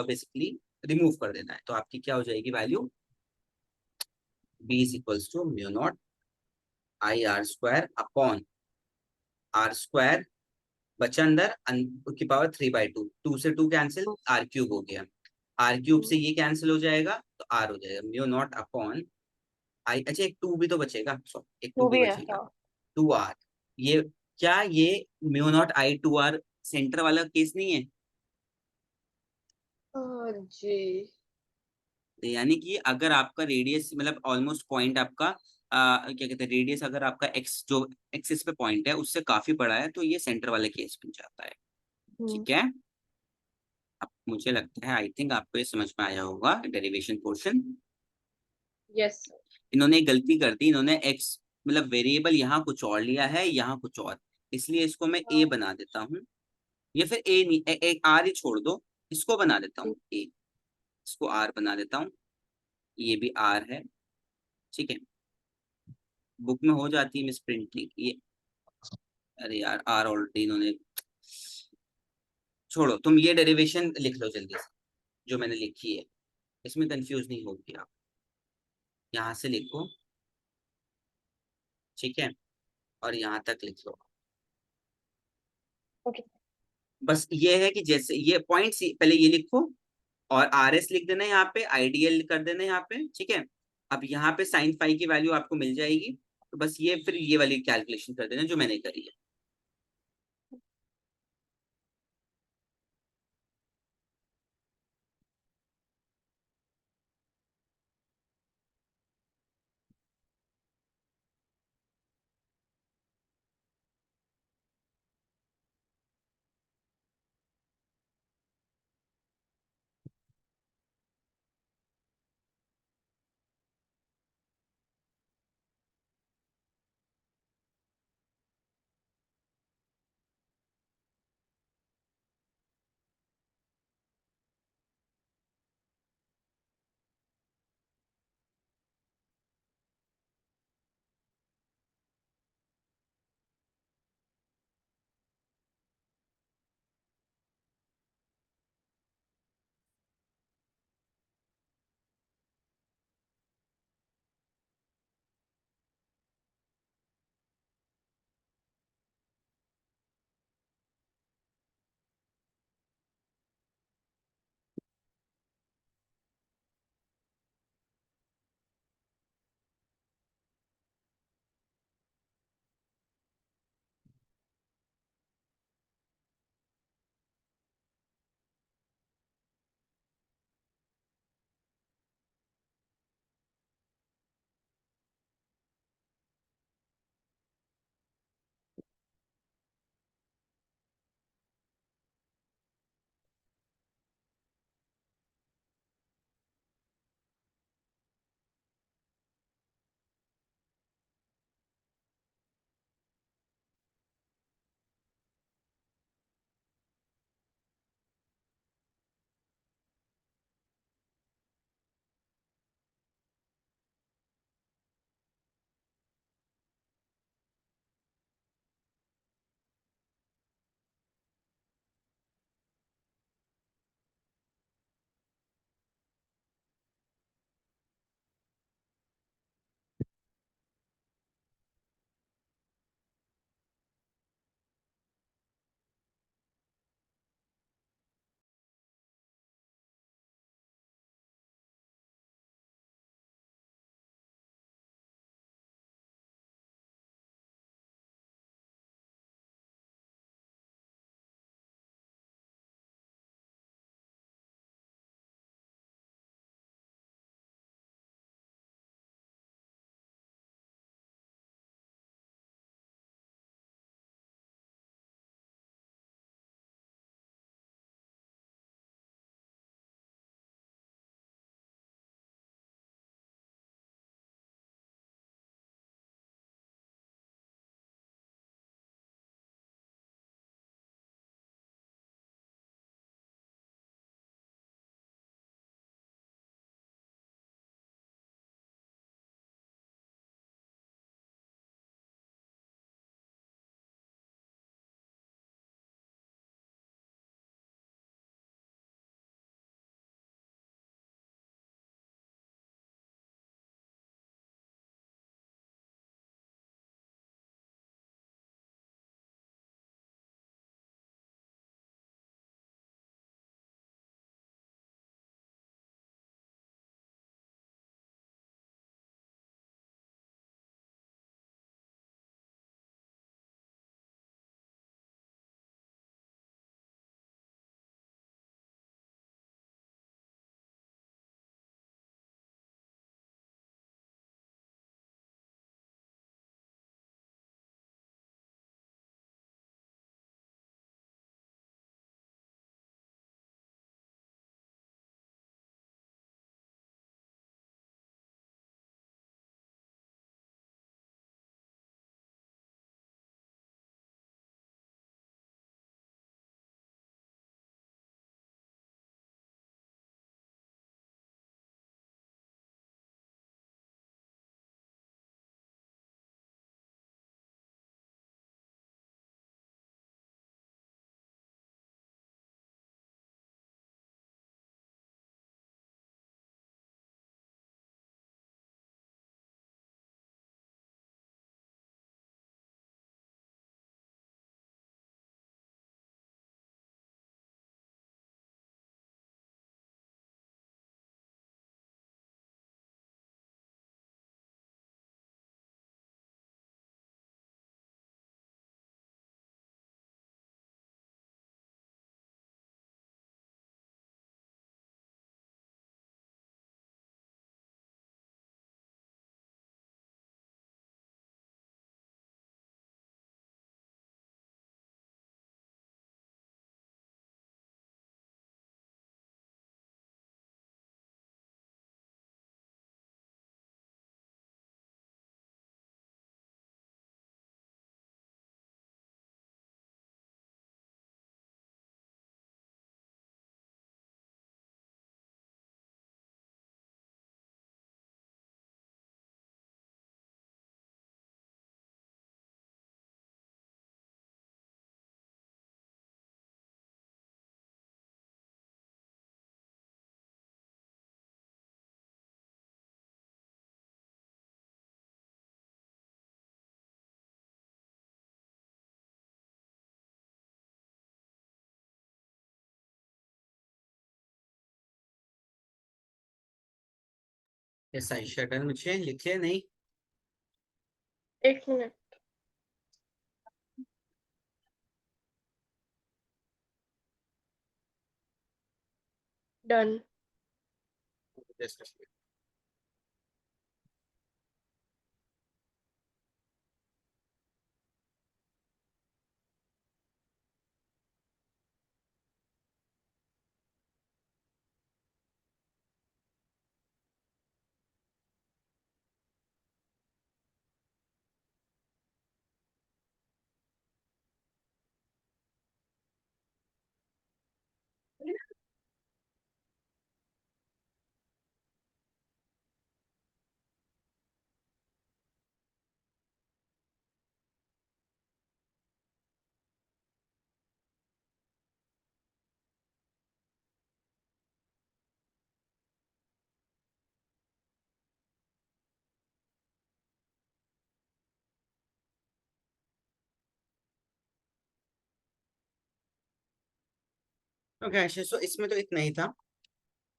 बेसिकली रिमूव कर देना है। तो आपकी क्या हो जाएगी value, b is equals to mu naught I R square upon R square, बचा अंदर की पावर 3/2, 2 से 2 कैंसिल, आर क्यूब हो गया। आर क्यूब से ये कैंसिल हो जाएगा तो आर हो जाएगा म्यू नॉट अपॉन आई। अच्छा एक 2 भी तो बचेगा, सॉरी एक 2 वो भी भी है, बचेगा, हाँ। 2 आर। ये क्या ये mu naught I 2 R centre वाला केस नहीं है? जी। यानी कि अगर आपका रेडियस मतलब ऑलमोस्ट पॉइंट आपका क्या कहते हैं, रेडियस अगर आपका एक्स जो एक्सिस पे पॉइंट है उससे काफी बड़ा है तो ये सेंटर वाले केस बन जाता है। हम्म। ठीक है, अब मुझे लगता है आई थिंक आपको ये समझ में आया होगा डेरिवेशन पोर्शन। यस। इन्होंने एक गलती कर दी, इन्होंने एक्स मतलब वेरिएबल यहाँ कुछ और लिया है यहाँ कुछ और, इसलिए इसको मैं ए हाँ। बना देता हूँ, या फिर ए नहीं आर ही छोड़ दो, इसको बना देता हूँ ए, इसको आर बना देता हूँ, ये भी आर है। ठीक है, बुक में हो जाती है मिस प्रिंटिंग ये, अरे यार आर ऑलरेडी इन्होंने, छोड़ो तुम ये डेरिवेशन लिख लो जल्दी से जो मैंने लिखी है, इसमें कंफ्यूज नहीं होगी आप, यहाँ से लिखो। ठीक है, और यहाँ तक लिख लो। ओके। बस ये है कि जैसे ये पॉइंट्स पहले ये लिखो और आर एस लिख देना यहाँ पे, आइडियल कर देना यहाँ पे। ठीक है, अब यहाँ पे साइन फाई की वैल्यू आपको मिल जाएगी, तो बस ये फिर ये वाली कैलकुलेशन कर देना जो मैंने करी है। ऐसा आयशा डन, मुझे लिख लिया नहीं? एक minute. Done. Just okay Ayesha, so इसमें तो इतना ही था।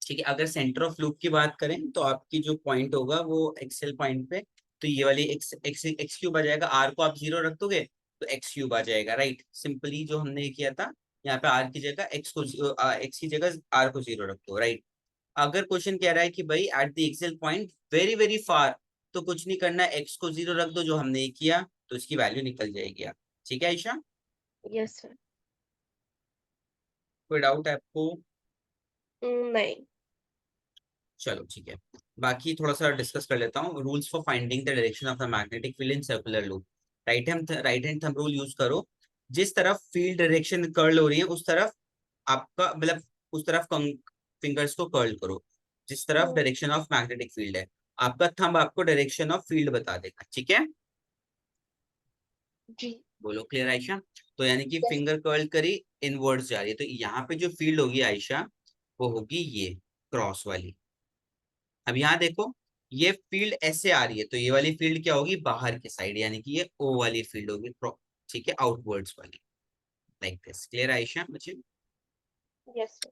ठीक है, अगर सेंटर ऑफ लूप की बात करें तो आपकी जो पॉइंट होगा वो एक्सएल पॉइंट पे, तो ये वाली एक्स एक्स एक्स क्यूब आ जाएगा। आर को आप 0 रख दोगे तो एक्स क्यूब आ जाएगा, राइट। सिंपली जो हमने किया था, यहाँ पे आर की जगह एक्स को, एक्स की जगह आर को 0 रख दो, राइट। अगर क्वेश्चन कह रहा है कि भाई at the Excel point very very far, तो कुछ नहीं करना, एक्स को 0 रख दो, जो हमने किया, तो इसकी वैल्यू निकल जाएगी। आप ठीक है आयशा? Yes sir. कोई डाउट है आपको? नहीं। चलो ठीक है, बाकी थोड़ा सा डिस्कस कर लेता हूँ। Rules for finding the direction of the magnetic field in circular loop. Right hand thumb rule use करो। जिस तरफ फील्ड डायरेक्शन कर्ल हो रही है उस तरफ आपका मतलब उस तरफ फिंगर्स को कर्ल करो, जिस तरफ हम्म, डायरेक्शन ऑफ मैग्नेटिक फील्ड है। आपका थंब आपको डायरेक्शन ऑफ फील्ड बता देगा, ठीक है? जी। बोलो क्लियर आयशा? तो यानी कि यस। फिंगर कर्ल करी, इनवर्ड्स जा रही है, तो यहाँ पे जो फील्ड होगी आयशा, वो होगी ये क्रॉस वाली। अब यहाँ देखो, ये फील्ड ऐसे आ रही है, तो ये वाली फील्ड क्या होगी, बाहर की साइड, यानी कि ये ओ वाली फील्ड होगी, ठीक है, आउटवर्ड्स वाली, लाइक दिस। क्लियर आयशा मुझे? Yes sir.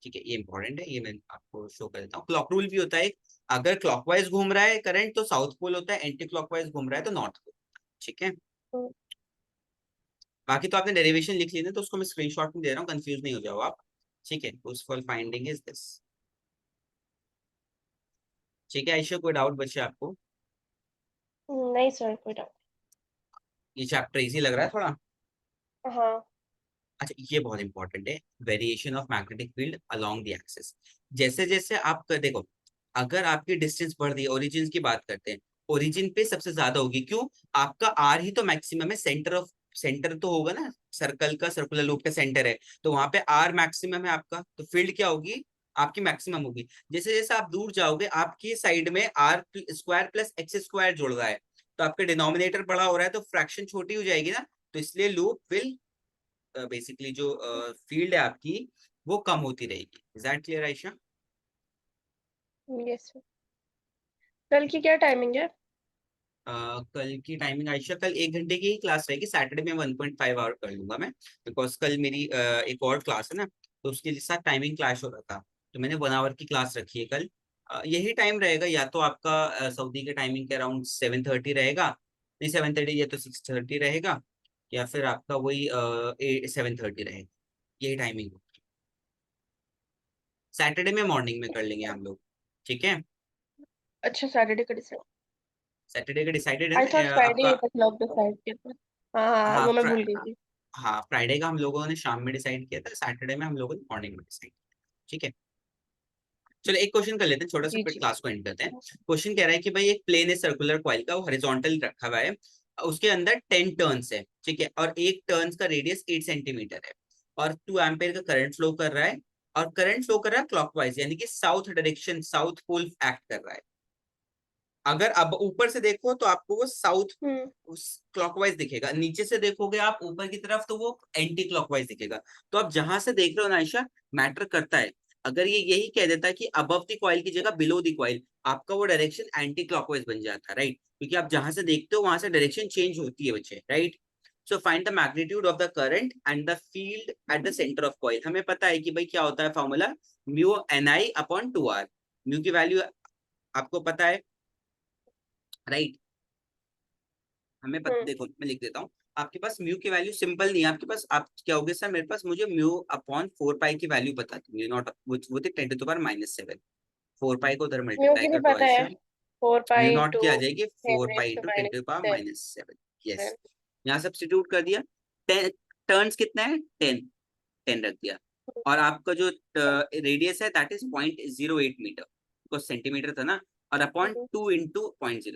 ठीक है, ये इंपॉर्टेंट है, ये मैं आपको शो कर देता हूँ। क्लॉक रूल भी होता है, अगर क्लॉकवाइज घूम रहा है करंट तो साउथ पोल होता है, एंटी क्लॉकवाइज घूम रहा है तो नॉर्थ पोल। ठीक है, हम्म, बाकी तो आपने डेरिवेशन लिख ली ना, तो उसको मैं स्क्रीनशॉट में दे रहा हूँ, कंफ्यूज नहीं हो जाओ आप। ठीक है, यूजफुल फाइंडिंग इज दिस। ठीक है आयशा, कोई डाउट बचे आपको? नहीं सर, कोई डाउट। ये चैप्टर इजी लग रहा है थोड़ा? हाँ। अच्छा, ये बहुत इंपॉर्टेंट है, variation of magnetic field along the axis. जैसे जैसे आप देखो, अगर आपकी डिस्टेंस बढ़ रही है, ओरिजिन की बात करते हैं, ओरिजिन पे सबसे ज्यादा होगी, क्यों? आपका आर ही तो मैक्सिमम है, सेंटर तो होगा ना, सर्कल का, सर्कुलर लूप का सेंटर है, तो वहां पे आर मैक्सिमम है आपका, तो फील्ड क्या होगी, आपकी मैक्सिमम होगी। जैसे जैसे आप दूर जाओगे, आपकी साइड में R square plus X square जुड़ रहा है, तो आपका डिनोमिनेटर बड़ा हो रहा है, तो फ्रैक्शन छोटी हो जाएगी ना, तो इसलिए लूप विल बेसिकली जो फील्ड है आपकी, वो कम होती रहेगी। Is that clear Ayesha? Yes sir. कल की क्या टाइमिंग है? कल की टाइमिंग आयशा, कल 1 घंटे की ही क्लास रहेगी। सैटरडे में 1.5 आवर कर लूंगा मैं, बिकॉज कल मेरी एक और क्लास है ना, तो उसके साथ टाइमिंग क्लैश हो रहा था, तो मैंने 1 आवर की क्लास रखी है कल। यही टाइम रहेगा, या तो आपका सऊदी के टाइमिंग के अराउंड 7:30 रहेगा, नहीं 7:30 या तो 6:30 रहेगा, या फिर आपका वही 7:30 रहेगा, यही टाइमिंग। सैटरडे में मॉर्निंग में कर लेंगे हम लोग, ठीक है? अच्छा, सैटरडे का डिसाइड। सैटरडे का डिसाइडेड है आई थॉट ना फ्राइडे आपका? तक लोग डिसाइड किया था। हाँ हाँ, हाँ वो मैं भूल गई थी। हाँ, फ्राइडे का हम लोगों ने शाम में डिसाइड किया था, सैटरडे में हम लोगों ने मॉर्निंग में डिसाइड किया। ठीक है, चलो एक क्वेश्चन कर लेते हैं, छोटा सा, जी फिर जी। क्लास को एंड करते हैं। क्वेश्चन कह रहा है कि भाई एक प्लेन है सर्कुलर कॉइल का, वो हॉरिजॉन्टल रखा हुआ है, उसके अंदर 10 टर्न्स है, ठीक है, और एक टर्न्स का रेडियस 8 सेंटीमीटर है, और 2 एम्पेयर का करंट फ्लो कर रहा है, और करंट फ्लो कर रहा है क्लॉकवाइज, यानी कि south direction, south pole act कर रहा है। अगर अब ऊपर से देखो तो आपको वो साउथ हम्म। क्लॉकवाइज दिखेगा, नीचे से देखोगे आप ऊपर की तरफ तो वो एंटी क्लॉकवाइज दिखेगा। तो आप जहां से देख रहे हो ना आयशा, मैटर करता है। अगर ये यही कह देता है कि अबव द कॉइल की जगह बिलो द कॉइल, आपका वो डायरेक्शन एंटी क्लॉकवाइज बन जाता है, राइट, क्योंकि आप जहां से देखते हो वहां से डायरेक्शन चेंज होती है बच्चे, right. So find the magnitude of the current and the field at the centre of coil. हमें पता है कि भाई क्या होता है formula, mu N I upon 2 R. Mu की वैल्यू आपको पता है, राइट? हमें हम्म। देखो मैं लिख देता हूँ। आपके पास म्यू की वैल्यू सिंपल नहीं है आपके पास, आप क्या होगे सर, मेरे पास मुझे म्यू अपॉन 4 पाई की वैल्यू पता थी, म्यू नॉट वो थी 10⁻⁷। 4 पाई को उधर म्यू मल्टीप्लाई की भी कर दो पता है, ऐसे, 4 पाई म्यू नॉट इंटू की आ जाएगी 4 पाई 10 into ten minus two power 7। Minus seven yes. यहाँ सब्स्टिट्यूट कर दिया, टर्न्स कितना है 10, 10 रख दिया। और आपका जो रेडियस है that is 0.08 metre, because centimetre था ना, और अपॉन 2 इंटू 0.08।